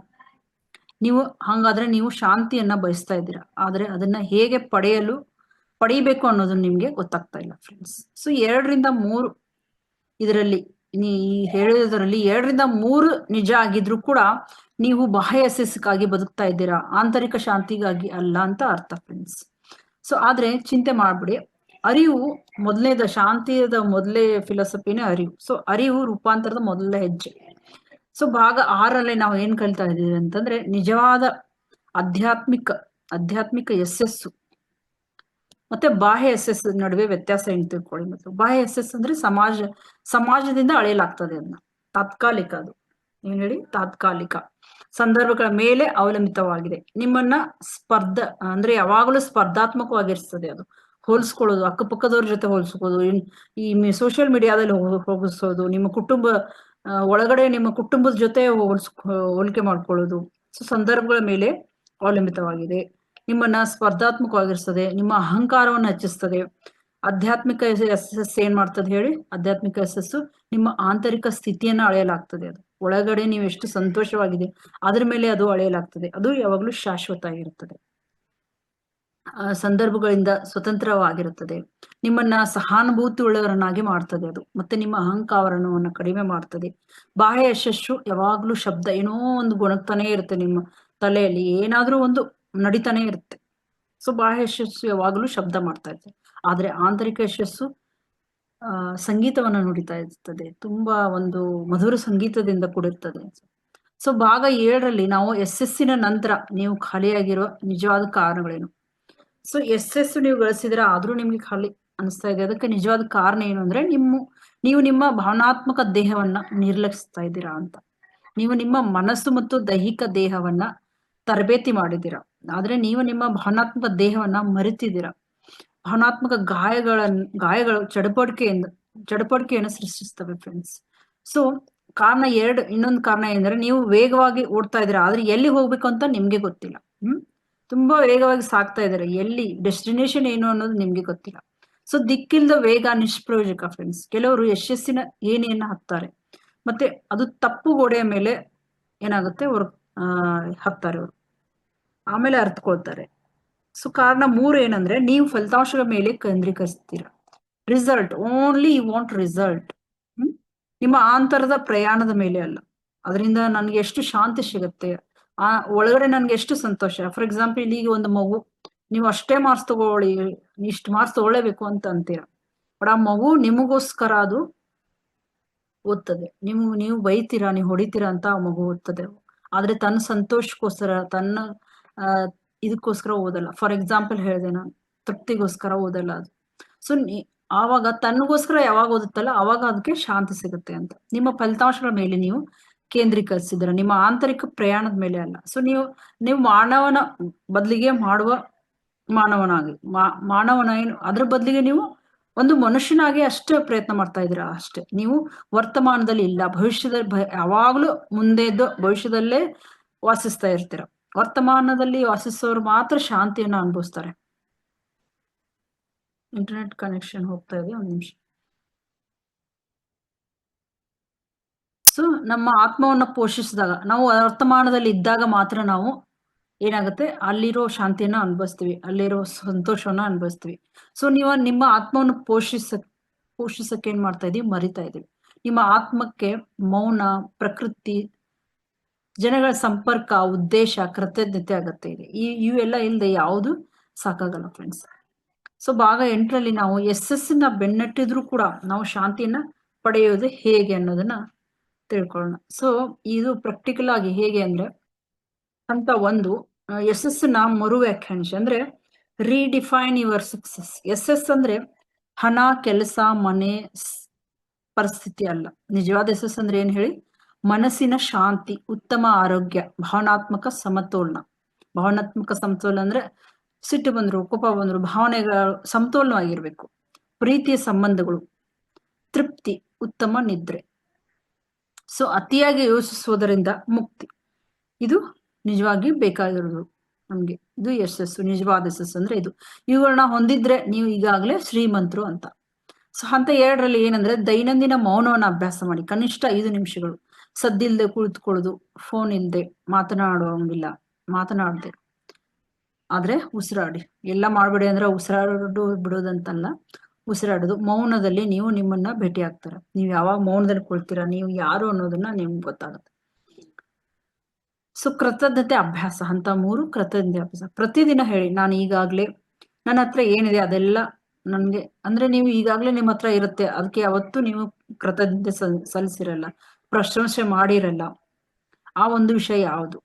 Speaker 1: ಹಾಗಾದ್ರೆ ನೀವು ಶಾಂತಿಯನ್ನ ಬಯಸ್ತಾ ಇದ್ದೀರಾ, ಆದ್ರೆ ಅದನ್ನ ಹೇಗೆ ಪಡೆಯಬೇಕು ಅನ್ನೋದನ್ನ ನಿಮ್ಗೆ ಗೊತ್ತಾಗ್ತಾ ಇಲ್ಲ ಫ್ರೆಂಡ್ಸ್. ಸೊ 2ರಿಂದ 3 ಇದರಲ್ಲಿ ಹೇಳೋದ್ರಲ್ಲಿ 2ರಿಂದ 3 ನಿಜ ಆಗಿದ್ರು ಕೂಡ ನೀವು ಬಾಹ್ಯ ಯಶಸ್ಸಿಗಾಗಿ ಬದುಕ್ತಾ ಇದ್ದೀರಾ, ಆಂತರಿಕ ಶಾಂತಿಗಾಗಿ ಅಲ್ಲ ಅಂತ ಅರ್ಥ ಫ್ರೆಂಡ್ಸ್. ಸೊ ಆದ್ರೆ ಚಿಂತೆ ಮಾಡ್ಬಿಡಿ, ಅರಿವು ಶಾಂತಿಯದ ಮೊದಲೇ ಫಿಲಾಸಫಿನೇ ಅರಿವು. ಸೊ ಅರಿವು ರೂಪಾಂತರದ ಮೊದಲ ಹೆಜ್ಜೆ. ಸೊ ಭಾಗ 6ರಲ್ಲಿ ನಾವು ಏನ್ ಕಲಿತಾ ಇದೀವಿ ಅಂತಂದ್ರೆ ನಿಜವಾದ ಆಧ್ಯಾತ್ಮಿಕ ಯಶಸ್ಸು ಮತ್ತೆ ಬಾಹ್ಯ ಯಶಸ್ಸು ನಡುವೆ ವ್ಯತ್ಯಾಸ ಏನು ತಿಳ್ಕೊಳ್ಳಿ. ಮತ್ತು ಬಾಹ್ಯ ಯಶಸ್ಸು ಅಂದ್ರೆ ಸಮಾಜದಿಂದ ಅಳೆಯಲಾಗ್ತದೆ ಅದನ್ನ, ತಾತ್ಕಾಲಿಕ. ಅದು ಏನ್ ಹೇಳಿ, ತಾತ್ಕಾಲಿಕ ಸಂದರ್ಭಗಳ ಮೇಲೆ ಅವಲಂಬಿತವಾಗಿದೆ. ನಿಮ್ಮನ್ನ ಅಂದ್ರೆ ಯಾವಾಗಲೂ ಸ್ಪರ್ಧಾತ್ಮಕವಾಗಿರ್ತದೆ. ಅದು ಹೋಲಿಸ್ಕೊಳ್ಳೋದು, ಅಕ್ಕಪಕ್ಕದವ್ರ ಜೊತೆ ಹೋಲಿಸ್ಕೊಳ್ಳೋದು, ಈ ಸೋಷಿಯಲ್ ಮೀಡಿಯಾದಲ್ಲಿ ಹೋಗಿಸೋದು, ನಿಮ್ಮ ಒಳಗಡೆ ನಿಮ್ಮ ಕುಟುಂಬದ ಜೊತೆ ಹೋಲಿಕೆ ಮಾಡ್ಕೊಳ್ಳೋದು. ಸೊ ಸಂದರ್ಭಗಳ ಮೇಲೆ ಅವಲಂಬಿತವಾಗಿದೆ. ನಿಮ್ಮನ್ನ ಸ್ಪರ್ಧಾತ್ಮಕವಾಗಿರ್ತದೆ, ನಿಮ್ಮ ಅಹಂಕಾರವನ್ನು ಹೆಚ್ಚಿಸ್ತದೆ. ಆಧ್ಯಾತ್ಮಿಕ ಯಶಸ್ಸು ಏನ್ ಮಾಡ್ತದೆ ಹೇಳಿ, ಆಧ್ಯಾತ್ಮಿಕ ಯಶಸ್ಸು ನಿಮ್ಮ ಆಂತರಿಕ ಸ್ಥಿತಿಯನ್ನ ಅಳೆಯಲಾಗ್ತದೆ. ಅದು ಒಳಗಡೆ ನೀವು ಎಷ್ಟು ಸಂತೋಷವಾಗಿದೆ ಅದ್ರ ಮೇಲೆ ಅದು ಅಳೆಯಲಾಗ್ತದೆ. ಅದು ಯಾವಾಗ್ಲೂ ಶಾಶ್ವತ ಆಗಿರುತ್ತದೆ. ಸಂದರ್ಭಗಳಿಂದ ಸ್ವತಂತ್ರವಾಗಿರುತ್ತದೆ. ನಿಮ್ಮನ್ನ ಸಹಾನುಭೂತಿ ಉಳ್ಳವರನ್ನಾಗಿ ಮಾಡ್ತದೆ ಅದು. ಮತ್ತೆ ನಿಮ್ಮ ಅಹಂಕಾರವನ್ನು ಕಡಿಮೆ ಮಾಡ್ತದೆ. ಬಾಹ್ಯ ಯಶಸ್ಸು ಯಾವಾಗ್ಲೂ ಶಬ್ದ, ಏನೋ ಒಂದು ಗೊಣಗ್ತಾನೆ ಇರುತ್ತೆ ನಿಮ್ಮ ತಲೆಯಲ್ಲಿ, ಏನಾದ್ರೂ ಒಂದು ನಡಿತಾನೆ ಇರುತ್ತೆ. ಸೊ ಬಾಹ್ಯ ಯಶಸ್ಸು ಯಾವಾಗಲೂ ಶಬ್ದ ಮಾಡ್ತಾ ಇರ್ತದೆ. ಆದ್ರೆ ಆಂತರಿಕ ಯಶಸ್ಸು ಸಂಗೀತವನ್ನ ನುಡಿತಾ ಇರ್ತದೆ. ತುಂಬಾ ಒಂದು ಮಧುರ ಸಂಗೀತದಿಂದ ಕೂಡಿರ್ತದೆ. ಸೊ ಭಾಗ 7ರಲ್ಲಿ ನಾವು ಯಶಸ್ಸಿನ ನಂತರ ನೀವು ಖಾಲಿಯಾಗಿರುವ ನಿಜವಾದ ಕಾರಣಗಳೇನು. ಸೊ ಯಶಸ್ಸು ನೀವು ಗಳಿಸಿದ್ರೆ ಆದ್ರೂ ನಿಮ್ಗೆ ಖಾಲಿ ಅನಿಸ್ತಾ ಇದೆ. ಅದಕ್ಕೆ ನಿಜವಾದ ಕಾರಣ ಏನು ಅಂದ್ರೆ ನೀವು ನಿಮ್ಮ ಭಾವನಾತ್ಮಕ ದೇಹವನ್ನ ನಿರ್ಲಕ್ಷಿಸ್ತಾ ಇದ್ದೀರಾ ಅಂತ. ನೀವು ನಿಮ್ಮ ಮನಸ್ಸು ಮತ್ತು ದೈಹಿಕ ದೇಹವನ್ನ ತರಬೇತಿ ಮಾಡಿದ್ದೀರಾ, ಆದ್ರೆ ನೀವು ನಿಮ್ಮ ಭಾವನಾತ್ಮಕ ದೇಹವನ್ನ ಮರೆತಿದ್ದೀರಾ. ಭಾವನಾತ್ಮಕ ಗಾಯಗಳು ಚಡಪಡಿಕೆಯನ್ನು ಸೃಷ್ಟಿಸ್ತವೆ ಫ್ರೆಂಡ್ಸ್. ಸೊ ಕಾರಣ 2, ಇನ್ನೊಂದು ಕಾರಣ ಏನಂದ್ರೆ ನೀವು ವೇಗವಾಗಿ ಓಡ್ತಾ ಇದ್ದೀರಾ, ಆದ್ರೆ ಎಲ್ಲಿ ಹೋಗ್ಬೇಕು ಅಂತ ನಿಮ್ಗೆ ಗೊತ್ತಿಲ್ಲ. ತುಂಬಾ ವೇಗವಾಗಿ ಸಾಕ್ತಾ ಇದಾರೆ, ಎಲ್ಲಿ ಡೆಸ್ಟಿನೇಷನ್ ಏನು ಅನ್ನೋದು ನಿಮ್ಗೆ ಗೊತ್ತಿಲ್ಲ. ಸೊ ದಿಕ್ಕಿಲ್ದ ವೇಗ ನಿಷ್ಪ್ರಯೋಜಕ ಫ್ರೆಂಡ್ಸ್. ಕೆಲವರು ಯಶಸ್ಸಿನ ಏಣಿಯನ್ನ ಹತ್ತಾರೆ, ಮತ್ತೆ ಅದು ತಪ್ಪು ಗೋಡೆಯ ಮೇಲೆ ಏನಾಗುತ್ತೆ, ಅವ್ರು ಹತ್ತಾರೆ ಅವರು, ಆಮೇಲೆ ಅರ್ಥಕೊಳ್ತಾರೆ. ಸೊ ಕಾರಣ 3 ಏನಂದ್ರೆ ನೀವು ಫಲಿತಾಂಶಗಳ ಮೇಲೆ ಕೇಂದ್ರೀಕರಿಸ್ತೀರಾ. Result only you want result. ನಿಮ್ಮ ಆಂತರದ ಪ್ರಯಾಣದ ಮೇಲೆ ಅಲ್ಲ. ಅದರಿಂದ ನನ್ಗೆ ಎಷ್ಟು ಶಾಂತಿ ಸಿಗುತ್ತೆ, ಒಳಗಡೆ ನನ್ಗೆ ಎಷ್ಟು ಸಂತೋಷ. ಫಾರ್ ಎಕ್ಸಾಂಪಲ್, ಈಗ ಒಂದು ಮಗು, ನೀವು ಅಷ್ಟೇ ಮಾರ್ಕ್ಸ್ ತಗೊಳ್ಳಿ, ಇಷ್ಟು ಮಾರ್ಕ್ಸ್ ತಗೊಳ್ಳೇಬೇಕು ಅಂತ ಅಂತೀರಾ, ಬಟ್ ಆ ಮಗು ನಿಮಗೋಸ್ಕರ ಅದು ಓದ್ತದೆ. ನೀವು ಬೈತೀರಾ, ನೀವು ಹೊಡಿತೀರಾ ಅಂತ ಆ ಮಗು ಓದ್ತದೆ. ಆದ್ರೆ ತನ್ನ ಸಂತೋಷಕ್ಕೋಸ್ಕರ, ತನ್ನ ಇದಕ್ಕೋಸ್ಕರ ಓದಲ್ಲ. ಫಾರ್ ಎಕ್ಸಾಂಪಲ್ ಹೇಳಿದೆ ನಾನು, ತೃಪ್ತಿಗೋಸ್ಕರ ಓದಲ್ಲ ಅದು. ಸೊ ಆವಾಗ ತನ್ನಗೋಸ್ಕರ ಯಾವಾಗ ಓದುತ್ತಲ್ಲ ಅವಾಗ ಅದಕ್ಕೆ ಶಾಂತಿ ಸಿಗುತ್ತೆ ಅಂತ. ನಿಮ್ಮ ಫಲಿತಾಂಶಗಳ ಮೇಲೆ ನೀವು ಕೇಂದ್ರೀಕರಿಸಿದ್ರ, ನಿಮ್ಮ ಆಂತರಿಕ ಪ್ರಯಾಣದ ಮೇಲೆ ಅಲ್ಲ. ಸೊ ನೀವು ಮಾನವನ ಬದಲಿಗೆ ಮಾಡುವ ಮಾನವನ ಏನು, ಅದ್ರ ಬದಲಿಗೆ ನೀವು ಒಂದು ಮನುಷ್ಯನಾಗಿ ಅಷ್ಟೇ ಪ್ರಯತ್ನ ಮಾಡ್ತಾ ಇದ್ದೀರಾ ಅಷ್ಟೇ. ನೀವು ವರ್ತಮಾನದಲ್ಲಿ ಇಲ್ಲ, ಭವಿಷ್ಯದಲ್ಲಿ ಯಾವಾಗ್ಲೂ ಮುಂದೆದ್ದು ಭವಿಷ್ಯದಲ್ಲೇ ವಾಸಿಸ್ತಾ ಇರ್ತೀರ. ವರ್ತಮಾನದಲ್ಲಿ ವಾಸಿಸೋರು ಮಾತ್ರ ಶಾಂತಿಯನ್ನ ಅನುಭವಿಸ್ತಾರೆ. ಇಂಟರ್ನೆಟ್ ಕನೆಕ್ಷನ್ ಹೋಗ್ತಾ ಇದೆ, ಒಂದು ನಿಮಿಷ. ಸೊ ನಮ್ಮ ಆತ್ಮವನ್ನ ಪೋಷಿಸಿದಾಗ, ನಾವು ವರ್ತಮಾನದಲ್ಲಿ ಇದ್ದಾಗ ಮಾತ್ರ ನಾವು ಏನಾಗುತ್ತೆ, ಅಲ್ಲಿರೋ ಶಾಂತಿಯನ್ನ ಅನುಭವಿಸ್ತೀವಿ, ಅಲ್ಲಿರೋ ಸಂತೋಷವನ್ನ ಅನುಭವಿಸ್ತೀವಿ. ಸೊ ನೀವು ನಿಮ್ಮ ಆತ್ಮವನ್ನು ಪೋಷಿಸಕ್ಕೆ ಏನ್ ಮಾಡ್ತಾ ಇದೀವಿ, ಮರಿತಾ ಇದೀವಿ. ನಿಮ್ಮ ಆತ್ಮಕ್ಕೆ ಮೌನ, ಪ್ರಕೃತಿ, ಜನಗಳ ಸಂಪರ್ಕ, ಉದ್ದೇಶ, ಕೃತಜ್ಞತೆ ಅಗತ್ಯ ಇದೆ. ಇವೆಲ್ಲ ಇಲ್ಲದೆ ಯಾವುದು ಸಾಕಾಗಲ್ಲ ಫ್ರೆಂಡ್ಸ್. ಸೊ ಭಾಗ 8ರಲ್ಲಿ ನಾವು ಯಶಸ್ಸನ್ನ ಬೆನ್ನಟ್ಟಿದ್ರು ಕೂಡ ನಾವು ಶಾಂತಿಯನ್ನ ಪಡೆಯೋದು ಹೇಗೆ ಅನ್ನೋದನ್ನ ತಿಳ್ಕೊಳ್ಳೋಣ. ಸೊ ಇದು ಪ್ರಾಕ್ಟಿಕಲ್ ಆಗಿ ಹೇಗೆ ಅಂದ್ರೆ, ಹಂತ 1, ಯಶಸ್ಸನ್ನ ಮರು ವ್ಯಾಖ್ಯಾನಿಸಿ, ಅಂದ್ರೆ ರೀಡಿಫೈನ್ ಯುವರ್ ಸಕ್ಸಸ್. ಯಶಸ್ ಅಂದ್ರೆ ಹಣ, ಕೆಲಸ, ಮನೆ, ಪರಿಸ್ಥಿತಿ ಅಲ್ಲ. ನಿಜವಾದ ಯಶಸ್ಸು ಅಂದ್ರೆ ಏನ್ ಹೇಳಿ, ಮನಸ್ಸಿನ ಶಾಂತಿ, ಉತ್ತಮ ಆರೋಗ್ಯ, ಭಾವನಾತ್ಮಕ ಸಮತೋಲನ. ಭಾವನಾತ್ಮಕ ಸಮತೋಲನ ಅಂದ್ರೆ ಸಿಟ್ಟು ಬಂದ್ರು, ಕೋಪ ಬಂದ್ರು, ಭಾವನೆಗಳು ಸಮತೋಲನವಾಗಿರ್ಬೇಕು. ಪ್ರೀತಿಯ ಸಂಬಂಧಗಳು, ತೃಪ್ತಿ, ಉತ್ತಮ ನಿದ್ರೆ. ಸೊ ಅತಿಯಾಗಿ ಯೋಚಿಸುವುದರಿಂದ ಮುಕ್ತಿ. ಇದು ನಿಜವಾಗಿ ಬೇಕಾಗಿರೋದು ನಮ್ಗೆ. ಇದು ಯಶಸ್ಸು, ನಿಜವಾದ ಯಶಸ್ಸು ಅಂದ್ರೆ ಇದು. ಇವುಗಳನ್ನ ಹೊಂದಿದ್ರೆ ನೀವು ಈಗಾಗಲೇ ಶ್ರೀಮಂತರು ಅಂತ. ಸೊ ಹಂತ 2ರಲ್ಲಿ ಏನಂದ್ರೆ, ದೈನಂದಿನ ಮೌನವನ್ನ ಅಭ್ಯಾಸ ಮಾಡಿ, ಕನಿಷ್ಠ 5 ನಿಮಿಷಗಳು. ಸದ್ದಿಲ್ದೆ ಕುಳಿತುಕೊಳ್ಳೋದು, ಫೋನ್ ಇಲ್ದೆ, ಮಾತನಾಡದೆ, ಆದ್ರೆ ಉಸಿರಾಡಿ. ಎಲ್ಲ ಮಾಡ್ಬೇಡಿ ಅಂದ್ರೆ ಬಿಡೋದಂತಲ್ಲ, ಉಸಿರಾಡೋದು. ಮೌನದಲ್ಲಿ ನೀವು ನಿಮ್ಮನ್ನ ಭೇಟಿ ಆಗ್ತೀರ. ನೀವು ಯಾವಾಗ ಮೌನದಲ್ಲಿ ಕುಳ್ತೀರಾ, ನೀವು ಯಾರು ಅನ್ನೋದನ್ನ ನಿಮ್ಗೆ ಗೊತ್ತಾಗುತ್ತೆ. ಸೊ ಕೃತಜ್ಞತೆ ಅಭ್ಯಾಸ, ಹಂತ 3, ಕೃತಜ್ಞತೆ ಅಭ್ಯಾಸ. ಪ್ರತಿದಿನ ಹೇಳಿ, ನಾನು ಈಗಾಗ್ಲೇ ನನ್ನ ಹತ್ರ ಏನಿದೆ ಅದೆಲ್ಲ ನನ್ಗೆ, ಅಂದ್ರೆ ನೀವು ಈಗಾಗ್ಲೇ ನಿಮ್ಮ ಹತ್ರ ಇರುತ್ತೆ, ಅದಕ್ಕೆ ಯಾವತ್ತೂ ನೀವು ಕೃತಜ್ಞತೆ ಸಲ್ಲಿಸಿರಲ್ಲ, ಪ್ರಶಂಸೆ ಮಾಡಿರಲ್ಲ. ಆ ಒಂದು ವಿಷಯ ಯಾವುದು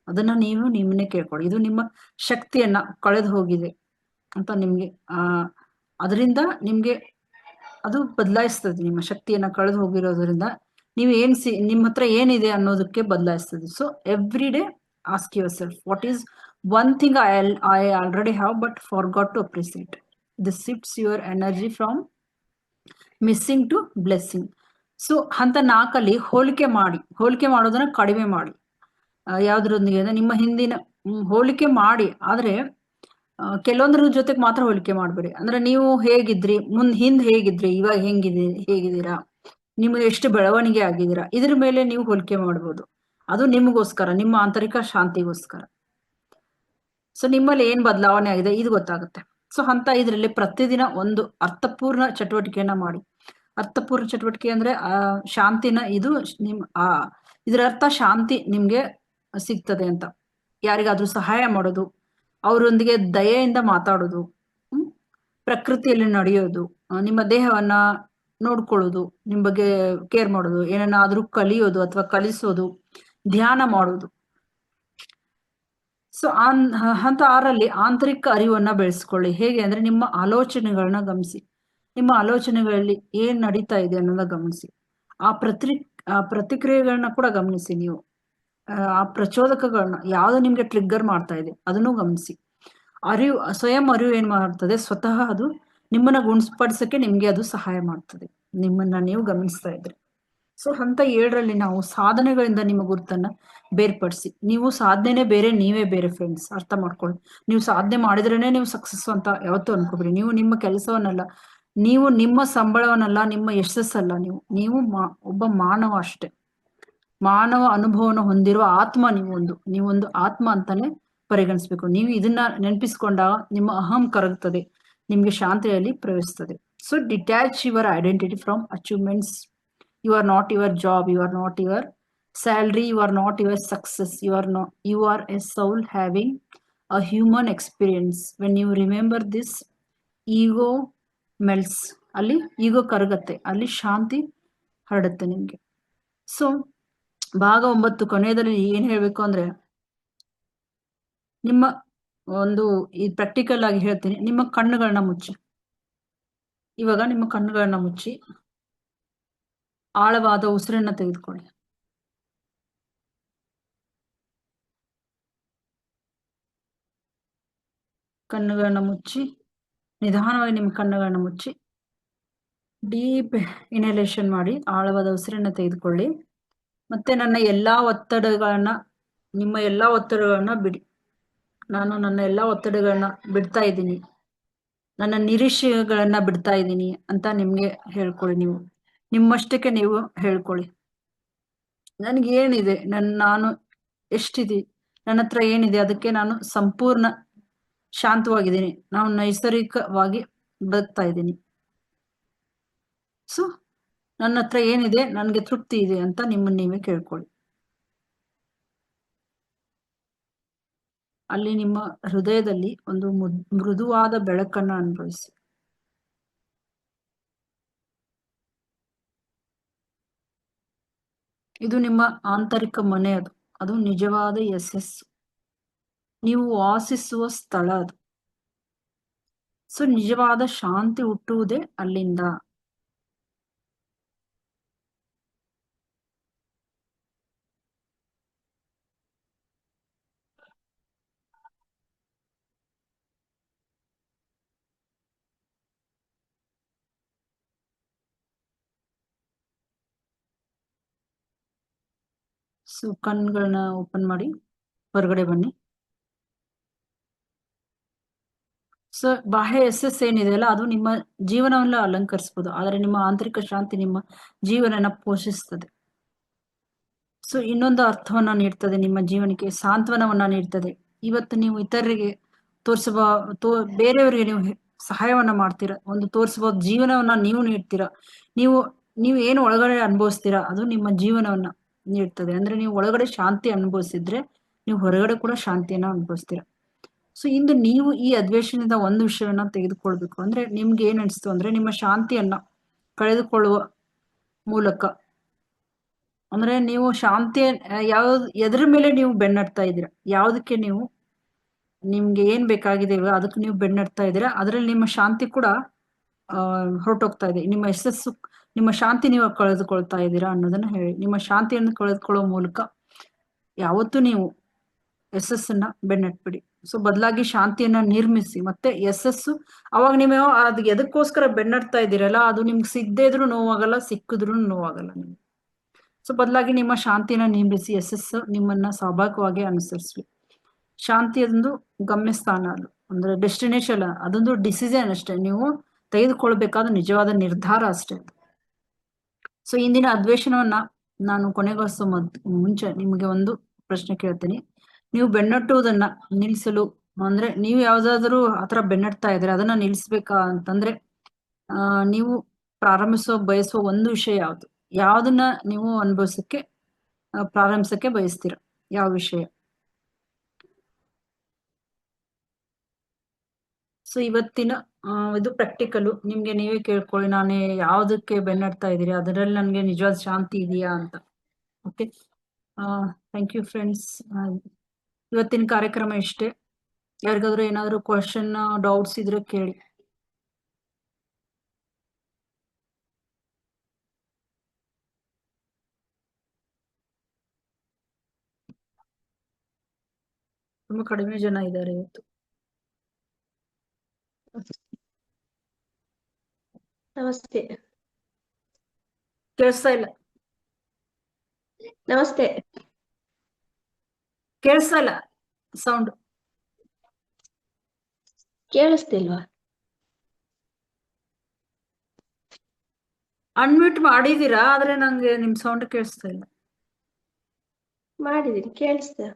Speaker 1: ಅದನ್ನ ನೀವು ನಿಮ್ಮನ್ನೇ ಕೇಳ್ಕೊಳ್ಳಿ. ಇದು ನಿಮ್ಮ ಶಕ್ತಿಯನ್ನ ಕಳೆದು ಹೋಗಿದೆ ಅಂತ ನಿಮ್ಗೆ ಅದರಿಂದ ನಿಮ್ಗೆ ಅದು ಬದಲಾಯಿಸ್ತದೆ. ನಿಮ್ಮ ಶಕ್ತಿಯನ್ನ ಕಳೆದು ಹೋಗಿರೋದ್ರಿಂದ ನೀವು ನಿಮ್ಮ ಹತ್ರ ಏನಿದೆ ಅನ್ನೋದಕ್ಕೆ ಬದಲಾಯಿಸ್ತದೆ. So every day ask yourself, what is one thing I already have but forgot to appreciate. This shifts your energy from missing to blessing. So ಹಂತ 4 ಹೋಲಿಕೆ ಮಾಡೋದನ್ನ ಕಡಿಮೆ ಮಾಡಿ. ಯಾವ್ದ್ರೊಂದಿಗೆ ಅಂದ್ರೆ ನಿಮ್ಮ ಹಿಂದಿನ ಹೋಲಿಕೆ ಮಾಡಿ, ಆದ್ರೆ ಕೆಲವೊಂದ್ರ ಜೊತೆಗೆ ಮಾತ್ರ ಹೋಲಿಕೆ ಮಾಡ್ಬೇಡಿ. ಅಂದ್ರೆ ನೀವು ಹೇಗಿದ್ರಿ ಹಿಂದ್ ಹೇಗಿದ್ರಿ, ಇವಾಗ ಹೇಗಿದ್ದೀರಾ, ನಿಮ್ಗೆ ಎಷ್ಟು ಬೆಳವಣಿಗೆ ಆಗಿದ್ದೀರಾ, ಇದ್ರ ಮೇಲೆ ನೀವು ಹೋಲಿಕೆ ಮಾಡ್ಬೋದು. ಅದು ನಿಮಗೋಸ್ಕರ, ನಿಮ್ಮ ಆಂತರಿಕ ಶಾಂತಿಗೋಸ್ಕರ. ಸೊ ನಿಮ್ಮಲ್ಲಿ ಏನ್ ಬದಲಾವಣೆ ಆಗಿದೆ ಇದು ಗೊತ್ತಾಗುತ್ತೆ. ಸೊ ಹಂತ 5ರಲ್ಲಿ ಪ್ರತಿದಿನ ಒಂದು ಅರ್ಥಪೂರ್ಣ ಚಟುವಟಿಕೆಯನ್ನ ಮಾಡಿ. ಅರ್ಥಪೂರ್ಣ ಚಟುವಟಿಕೆ ಅಂದ್ರೆ ಶಾಂತಿನ ಇದರ ಅರ್ಥ ಶಾಂತಿ ನಿಮ್ಗೆ ಸಿಗ್ತದೆ ಅಂತ. ಯಾರಿಗಾದ್ರೂ ಸಹಾಯ ಮಾಡೋದು, ಅವರೊಂದಿಗೆ ದಯೆಯಿಂದ ಮಾತಾಡೋದು, ಪ್ರಕೃತಿಯಲ್ಲಿ ನಡೆಯೋದು, ನಿಮ್ಮ ದೇಹವನ್ನ ನೋಡ್ಕೊಳ್ಳೋದು, ನಿಮ್ ಬಗ್ಗೆ ಕೇರ್ ಮಾಡೋದು, ಏನನ್ನಾದ್ರೂ ಕಲಿಯೋದು ಅಥವಾ ಕಲಿಸೋದು, ಧ್ಯಾನ ಮಾಡೋದು. ಸೊ ಹಂತ 6ರಲ್ಲಿ ಆಂತರಿಕ ಅರಿವನ್ನ ಬೆಳೆಸ್ಕೊಳ್ಳಿ. ಹೇಗೆ ಅಂದ್ರೆ ನಿಮ್ಮ ಆಲೋಚನೆಗಳನ್ನ ಗಮನಿಸಿ. ನಿಮ್ಮ ಆಲೋಚನೆಗಳಲ್ಲಿ ಏನ್ ನಡೀತಾ ಇದೆ ಅನ್ನೋದನ್ನ ಗಮನಿಸಿ. ಆ ಪ್ರತಿಕ್ರಿಯೆಗಳನ್ನ ಕೂಡ ಗಮನಿಸಿ. ನೀವು ಆ ಪ್ರಚೋದಕಗಳನ್ನ ಯಾವ್ದು ನಿಮ್ಗೆ ಟ್ರಿಗ್ಗರ್ ಮಾಡ್ತಾ ಇದೆ ಅದನ್ನು ಗಮನಿಸಿ. ಸ್ವಯಂ ಅರಿವು ಏನ್ ಮಾಡ್ತದೆ, ಸ್ವತಃ ಅದು ನಿಮ್ಮನ್ನ ಗುಣಪಡಿಸಕ್ಕೆ ನಿಮ್ಗೆ ಅದು ಸಹಾಯ ಮಾಡ್ತದೆ, ನಿಮ್ಮನ್ನ ನೀವು ಗಮನಿಸ್ತಾ ಇದ್ರೆ. ಸೊ ಹಂತ 7ರಲ್ಲಿ ನಾವು ಸಾಧನೆಗಳಿಂದ ನಿಮ್ಮ ಗುರುತನ್ನ ಬೇರ್ಪಡಿಸಿ. ನೀವು ಸಾಧನೆನೇ ಬೇರೆ, ನೀವೇ ಬೇರೆ ಫ್ರೆಂಡ್ಸ್, ಅರ್ಥ ಮಾಡ್ಕೊಳ್ಳಿ. ನೀವು ಸಾಧನೆ ಮಾಡಿದ್ರೇನೆ ನೀವು ಸಕ್ಸಸ್ ಅಂತ ಯಾವತ್ತೂ ಅನ್ಕೋಬೇಡಿ. ನೀವು ನಿಮ್ಮ ಕೆಲಸವನ್ನಲ್ಲ, ನೀವು ನಿಮ್ಮ ಸಂಬಳವನ್ನಲ್ಲ, ನಿಮ್ಮ ಯಶಸ್ಸಲ್ಲ, ನೀವು ಒಬ್ಬ ಮಾನವ ಅಷ್ಟೇ. ಮಾನವ ಅನುಭವನ ಹೊಂದಿರುವ ಆತ್ಮ ನೀವೊಂದು ಆತ್ಮ ಅಂತಾನೆ ಪರಿಗಣಿಸ್ಬೇಕು. ನೀವು ಇದನ್ನ ನೆನಪಿಸ್ಕೊಂಡಾಗ ನಿಮ್ಮ ಅಹಂ ಕರಗ್ತದೆ, ನಿಮ್ಗೆ ಶಾಂತಿಯಲ್ಲಿ ಪ್ರವೇಶಿಸ್ತದೆ. So detach your identity from achievements. You are not your job, you are not your salary, you are not your success, you are a soul having a human experience. When you remember this, ego melts. ಅಲ್ಲಿ ಈಗೋ ಕರಗತ್ತೆ, ಅಲ್ಲಿ ಶಾಂತಿ ಹರಡುತ್ತೆ ನಿಮ್ಗೆ. ಸೊ ಭಾಗ 9 ಕೊನೆಯಲ್ಲಿ ಏನ್ ಹೇಳ್ಬೇಕು ಅಂದ್ರೆ, ನಿಮ್ಮ ಈ ಪ್ರಾಕ್ಟಿಕಲ್ ಆಗಿ ಹೇಳ್ತೀನಿ. ನಿಮ್ಮ ಕಣ್ಣುಗಳನ್ನ ಮುಚ್ಚಿ. ಇವಾಗ ನಿಮ್ಮ ಕಣ್ಣುಗಳನ್ನ ಮುಚ್ಚಿ ಆಳವಾದ ಉಸಿರನ್ನ ತೆಗೆದುಕೊಳ್ಳಿ. ಕಣ್ಣುಗಳನ್ನ ಮುಚ್ಚಿ ನಿಧಾನವಾಗಿ ನಿಮ್ಮ ಕಣ್ಣುಗಳನ್ನ ಮುಚ್ಚಿ ಡೀಪ್ ಇನ್ಹಲೇಷನ್ ಮಾಡಿ ಆಳವಾದ ಉಸಿರನ್ನ ತೆಗೆದುಕೊಳ್ಳಿ. ಮತ್ತೆ ನಿಮ್ಮ ಎಲ್ಲಾ ಒತ್ತಡಗಳನ್ನ ಬಿಡಿ. ನಾನು ನನ್ನ ಎಲ್ಲಾ ಒತ್ತಡಗಳನ್ನ ಬಿಡ್ತಾ ಇದ್ದೀನಿ, ನನ್ನ ನಿರೀಕ್ಷೆಗಳನ್ನ ಬಿಡ್ತಾ ಇದ್ದೀನಿ ಅಂತ ನಿಮ್ಗೆ ಹೇಳ್ಕೊಳ್ಳಿ. ನೀವು ನಿಮ್ಮಷ್ಟಕ್ಕೆ ನೀವು ಹೇಳ್ಕೊಳ್ಳಿ. ನನಗೇನಿದೆ, ನಾನು ಎಷ್ಟಿದೆ, ನನ್ನ ಹತ್ರ ಏನಿದೆ ಅದಕ್ಕೆ ನಾನು ಸಂಪೂರ್ಣ ಶಾಂತವಾಗಿದ್ದೀನಿ, ನಾನು ನೈಸರ್ಗಿಕವಾಗಿ ಬದುಕ್ತಾ ಇದ್ದೀನಿ. ಸೊ ನನ್ನ ಹತ್ರ ಏನಿದೆ ನನ್ಗೆ ತೃಪ್ತಿ ಇದೆ ಅಂತ ನಿಮ್ಮನ್ನ ನೀವೇ ಕೇಳ್ಕೊಳ್ಳಿ. ಅಲ್ಲಿ ನಿಮ್ಮ ಹೃದಯದಲ್ಲಿ ಒಂದು ಮೃದುವಾದ ಬೆಳಕನ್ನ ಅನುಭವಿಸಿ. ಇದು ನಿಮ್ಮ ಆಂತರಿಕ ಮನೆ. ಅದು ನಿಜವಾದ ಯಶಸ್ಸು, ನೀವು ವಾಸಿಸುವ ಸ್ಥಳ ಅದು. ಸೊ ನಿಜವಾದ ಶಾಂತಿ ಹುಟ್ಟುವುದೇ ಅಲ್ಲಿಂದ. ಸೊ ಕಣ್ಗಳನ್ನ ಓಪನ್ ಮಾಡಿ ಹೊರಗಡೆ ಬನ್ನಿ. ಸೊ ಬಾಹ್ಯ ಯಶಸ್ಸು ಏನಿದೆ ಅಲ್ಲ, ಅದು ನಿಮ್ಮ ಜೀವನವನ್ನ ಅಲಂಕರಿಸಬಹುದು, ಆದ್ರೆ ನಿಮ್ಮ ಆಂತರಿಕ ಶಾಂತಿ ನಿಮ್ಮ ಜೀವನನ ಪೋಷಿಸ್ತದೆ. ಸೊ ಇನ್ನೊಂದು ಅರ್ಥವನ್ನ ನೀಡ್ತದೆ, ನಿಮ್ಮ ಜೀವನಕ್ಕೆ ಸಾಂತ್ವನವನ್ನ ನೀಡ್ತದೆ. ಇವತ್ತು ನೀವು ಇತರರಿಗೆ ಬೇರೆಯವರಿಗೆ ನೀವು ಸಹಾಯವನ್ನ ಮಾಡ್ತೀರಾ, ಒಂದು ತೋರಿಸುವ ಜೀವನವನ್ನ ನೀವು ನೀಡ್ತೀರಾ. ನೀವು ಏನು ಒಳಗಡೆ ಅನುಭವಿಸ್ತೀರಾ ಅದು ನಿಮ್ಮ ಜೀವನವನ್ನ ನೀಡ್ತದೆ. ಅಂದ್ರೆ ನೀವು ಒಳಗಡೆ ಶಾಂತಿ ಅನುಭವಿಸಿದ್ರೆ ನೀವು ಹೊರಗಡೆ ಕೂಡ ಶಾಂತಿಯನ್ನ ಅನುಭವಿಸ್ತೀರಾ. ಸೊ ಇಂದು ನೀವು ಈ ಅಧಿವೇಶನದ ಒಂದು ವಿಷಯವನ್ನ ತೆಗೆದುಕೊಳ್ಬೇಕು. ಅಂದ್ರೆ ನಿಮ್ಗೆ ಏನ್ ಅನಿಸ್ತು ಅಂದ್ರೆ, ನಿಮ್ಮ ಶಾಂತಿಯನ್ನ ಕಳೆದುಕೊಳ್ಳುವ ಮೂಲಕ ಅಂದ್ರೆ ನೀವು ಶಾಂತಿ ಯಾವ್ದು ಎದ್ರ ಮೇಲೆ ನೀವು ಬೆನ್ನಡ್ತಾ ಇದ್ದೀರಾ, ಯಾವ್ದಕ್ಕೆ ನೀವು ನಿಮ್ಗೆ ಏನ್ ಬೇಕಾಗಿದೆ ಅದಕ್ಕೆ ನೀವು ಬೆನ್ನಡ್ತಾ ಇದ್ದೀರಾ, ಅದ್ರಲ್ಲಿ ನಿಮ್ಮ ಶಾಂತಿ ಕೂಡ ಹೊರಟೋಗ್ತಾ ಇದೆ. ನಿಮ್ಮ ಯಶಸ್ಸು, ನಿಮ್ಮ ಶಾಂತಿ ನೀವು ಕಳೆದುಕೊಳ್ತಾ ಇದ್ದೀರಾ ಅನ್ನೋದನ್ನ ಹೇಳಿ. ನಿಮ್ಮ ಶಾಂತಿಯನ್ನು ಕಳೆದುಕೊಳ್ಳೋ ಮೂಲಕ ಯಾವತ್ತೂ ನೀವು ಯಶಸ್ಸನ್ನ ಬೆನ್ನಟ್ಬಿಡಿ. ಸೊ ಬದಲಾಗಿ ಶಾಂತಿಯನ್ನ ನಿರ್ಮಿಸಿ, ಮತ್ತೆ ಯಶಸ್ಸು ಅವಾಗ ನೀವು ಅದ್ ಎದಕ್ಕೋಸ್ಕರ ಬೆನ್ನಡ್ತಾ ಇದ್ದೀರಲ್ಲ ಅದು ನಿಮ್ಗೆ ಸಿಗದೇ ಇದ್ರೂ ನೋವಾಗಲ್ಲ, ಸಿಕ್ಕಿದ್ರು ನೋವಾಗಲ್ಲ ನಿಮ್ಗೆ. ಸೊ ಬದಲಾಗಿ ನಿಮ್ಮ ಶಾಂತಿಯನ್ನ ನಿರ್ಮಿಸಿ, ಯಶಸ್ಸು ನಿಮ್ಮನ್ನ ಸ್ವಾಭಾವಿಕವಾಗಿ ಅನುಸರಿಸ್ಲಿ. ಶಾಂತಿ ಒಂದು ಗಮ್ಯಸ್ಥಾನ, ಅದು ಅಂದ್ರೆ ಡೆಸ್ಟಿನೇಷನ್, ಅದೊಂದು ಡಿಸಿಷನ್ ಅಷ್ಟೇ, ನೀವು ತೆಗೆದುಕೊಳ್ಬೇಕಾದ ನಿಜವಾದ ನಿರ್ಧಾರ ಅಷ್ಟೇ. ಸೊ ಇಂದಿನ ಅಧಿವೇಶನವನ್ನ ನಾನು ಕೊನೆಗೊಳಿಸೋ ಮುಂಚೆ ನಿಮಗೆ ಒಂದು ಪ್ರಶ್ನೆ ಕೇಳ್ತೀನಿ. ನೀವು ಬೆನ್ನಟ್ಟುವುದನ್ನ ನಿಲ್ಲಿಸಲು, ಅಂದ್ರೆ ನೀವು ಯಾವ್ದಾದ್ರು ಆತರ ಬೆನ್ನಟ್ತಾ ಇದ್ರೆ ಅದನ್ನ ನಿಲ್ಲಿಸ್ಬೇಕಾ ಅಂತಂದ್ರೆ ನೀವು ಬಯಸುವ ಒಂದು ವಿಷಯ ಯಾವ್ದು, ಯಾವ್ದನ್ನ ನೀವು ಪ್ರಾರಂಭಿಸಕ್ಕೆ ಬಯಸ್ತೀರ, ಯಾವ ವಿಷಯ? ಸೊ ಇವತ್ತಿನ ಇದು ಪ್ರಾಕ್ಟಿಕಲ್, ನಿಮ್ಗೆ ನೀವೇ ಕೇಳ್ಕೊಳ್ಳಿ, ನಾನು ಯಾವ್ದಕ್ಕೆ ಬೆನ್ನಡ್ತಾ ಇದ್ದೀರಿ, ಅದರಲ್ಲಿ ನನ್ಗೆ ನಿಜವಾದ ಶಾಂತಿ ಇದೆಯಾ ಅಂತ. Okay, thank you friends. ಇವತ್ತಿನ ಕಾರ್ಯಕ್ರಮ ಇಷ್ಟೇ. ಯಾರಿಗಾದ್ರೂ ಏನಾದ್ರು ಕ್ವಶನ್ ಡೌಟ್ಸ್ ಇದ್ರೆ ಕೇಳಿ. ತುಂಬಾ ಕಡಿಮೆ ಜನ ಇದ್ದಾರೆ ಇವತ್ತು.
Speaker 2: ನಮಸ್ತೆ.
Speaker 1: ಕೇಳಿಸ್ತಾ ಇಲ್ಲ.
Speaker 2: ನಮಸ್ತೆ.
Speaker 1: ಕೇಳಿಸ್ತಾ ಇಲ್ಲ ಸೌಂಡ್.
Speaker 2: ಕೇಳಿಸ್ತಿಲ್ವಾ?
Speaker 1: ಅನ್ಮ್ಯೂಟ್ ಮಾಡಿದೀರಾ, ಆದ್ರೆ ನಂಗೆ ನಿಮ್ ಸೌಂಡ್ ಕೇಳಿಸ್ತಾ ಇಲ್ಲ.
Speaker 2: ಮಾಡಿದೀನಿ, ಕೇಳಿಸ್ತಾ?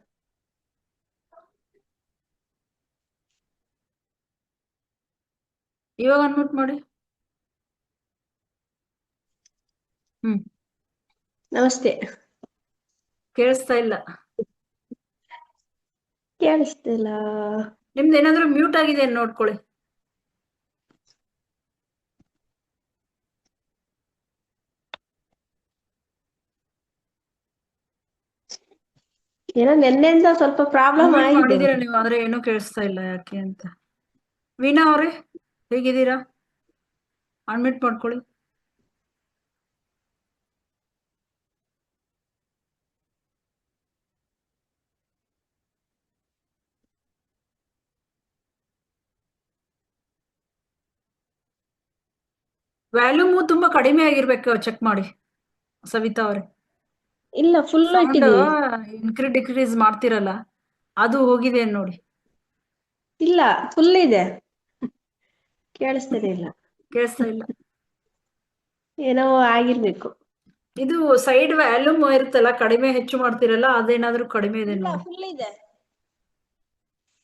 Speaker 1: ಇವಾಗ ಅನ್ಮ್ಯೂಟ್ ಮಾಡಿ.
Speaker 2: ನಮಸ್ತೆ.
Speaker 1: ಕೇಳಿಸ್ತಾ ಇಲ್ಲ.
Speaker 2: ಕೇಳಿಸ್ತಿಲ್ಲ.
Speaker 1: ನಿಮ್ದು ಏನಾದ್ರೂ ಮ್ಯೂಟ್ ಆಗಿದೆ ನೋಡ್ಕೊಳ್ಳಿ.
Speaker 2: ಏನೋ ನಿನ್ನೆಯಿಂದ ಸ್ವಲ್ಪ ಪ್ರಾಬ್ಲಮ್ ಆಗಿದೆ.
Speaker 1: ಮಾಡಿದೀರಾ ನೀವು, ಆದ್ರೆ ಏನೂ ಕೇಳಿಸ್ತಾ ಇಲ್ಲ, ಯಾಕೆ ಅಂತ. ವೀಣಾ ಅವರೇ ಹೇಗಿದ್ದೀರಾ? ಅನ್ಮ್ಯೂಟ್ ಮಾಡ್ಕೊಳ್ಳಿ. ವ್ಯಾಲ್ಯೂಮು ತುಂಬಾ ಕಡಿಮೆ ಆಗಿರ್ಬೇಕು, ಚೆಕ್ ಮಾಡಿ ಸವಿತಾ ಅವರೇ.
Speaker 2: ಇಲ್ಲ, ಫುಲ್
Speaker 1: ಇನ್ಕ್ರೀಸ್ ಡಿಕ್ರೀಸ್ ಮಾಡ್ತಿರಲ್ಲ, ಅದು ಹೋಗಿದೆ ನೋಡಿ.
Speaker 2: ಇಲ್ಲ, ಫುಲ್ ಇದೆ. ಕೇಳಿಸ್ತಾನೆ ಇಲ್ಲ.
Speaker 1: ಕೇಳಿಸ್ತಾ ಇಲ್ಲ.
Speaker 2: ಏನೋ ಆಗಿರ್ಬೇಕು.
Speaker 1: ಇದು ಸೈಡ್ ವ್ಯಾಲ್ಯೂಮ್ ಇರುತ್ತಲ್ಲ, ಕಡಿಮೆ ಹೆಚ್ಚು ಮಾಡ್ತಿರಲ್ಲ, ಅದೇನಾದ್ರೂ ಕಡಿಮೆ ಇದೆ ನೋಡಿ.
Speaker 2: ಫುಲ್ ಇದೆ,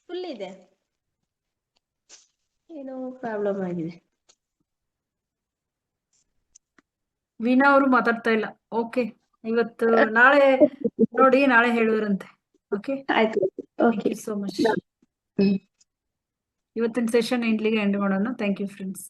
Speaker 2: ಫುಲ್ ಇದೆ. ಏನೋ ಪ್ರಾಬ್ಲಮ್ ಆಗಿದೆ.
Speaker 1: ವೀಣಾ ಅವರು ಮಾತಾಡ್ತಾ ಇಲ್ಲ. ಓಕೆ, ಇವತ್ತು ನಾಳೆ ನೋಡಿ, ನಾಳೆ ಹೇಳುವರಂತೆ. ಓಕೆ,
Speaker 2: ಆಯ್ತು.
Speaker 1: Thank you so much. ಇವತ್ತಿನ ಸೆಷನ್ ಇಲ್ಲಿಗೆ ಎಂಡ್ ಮಾಡೋಣ. Thank you friends.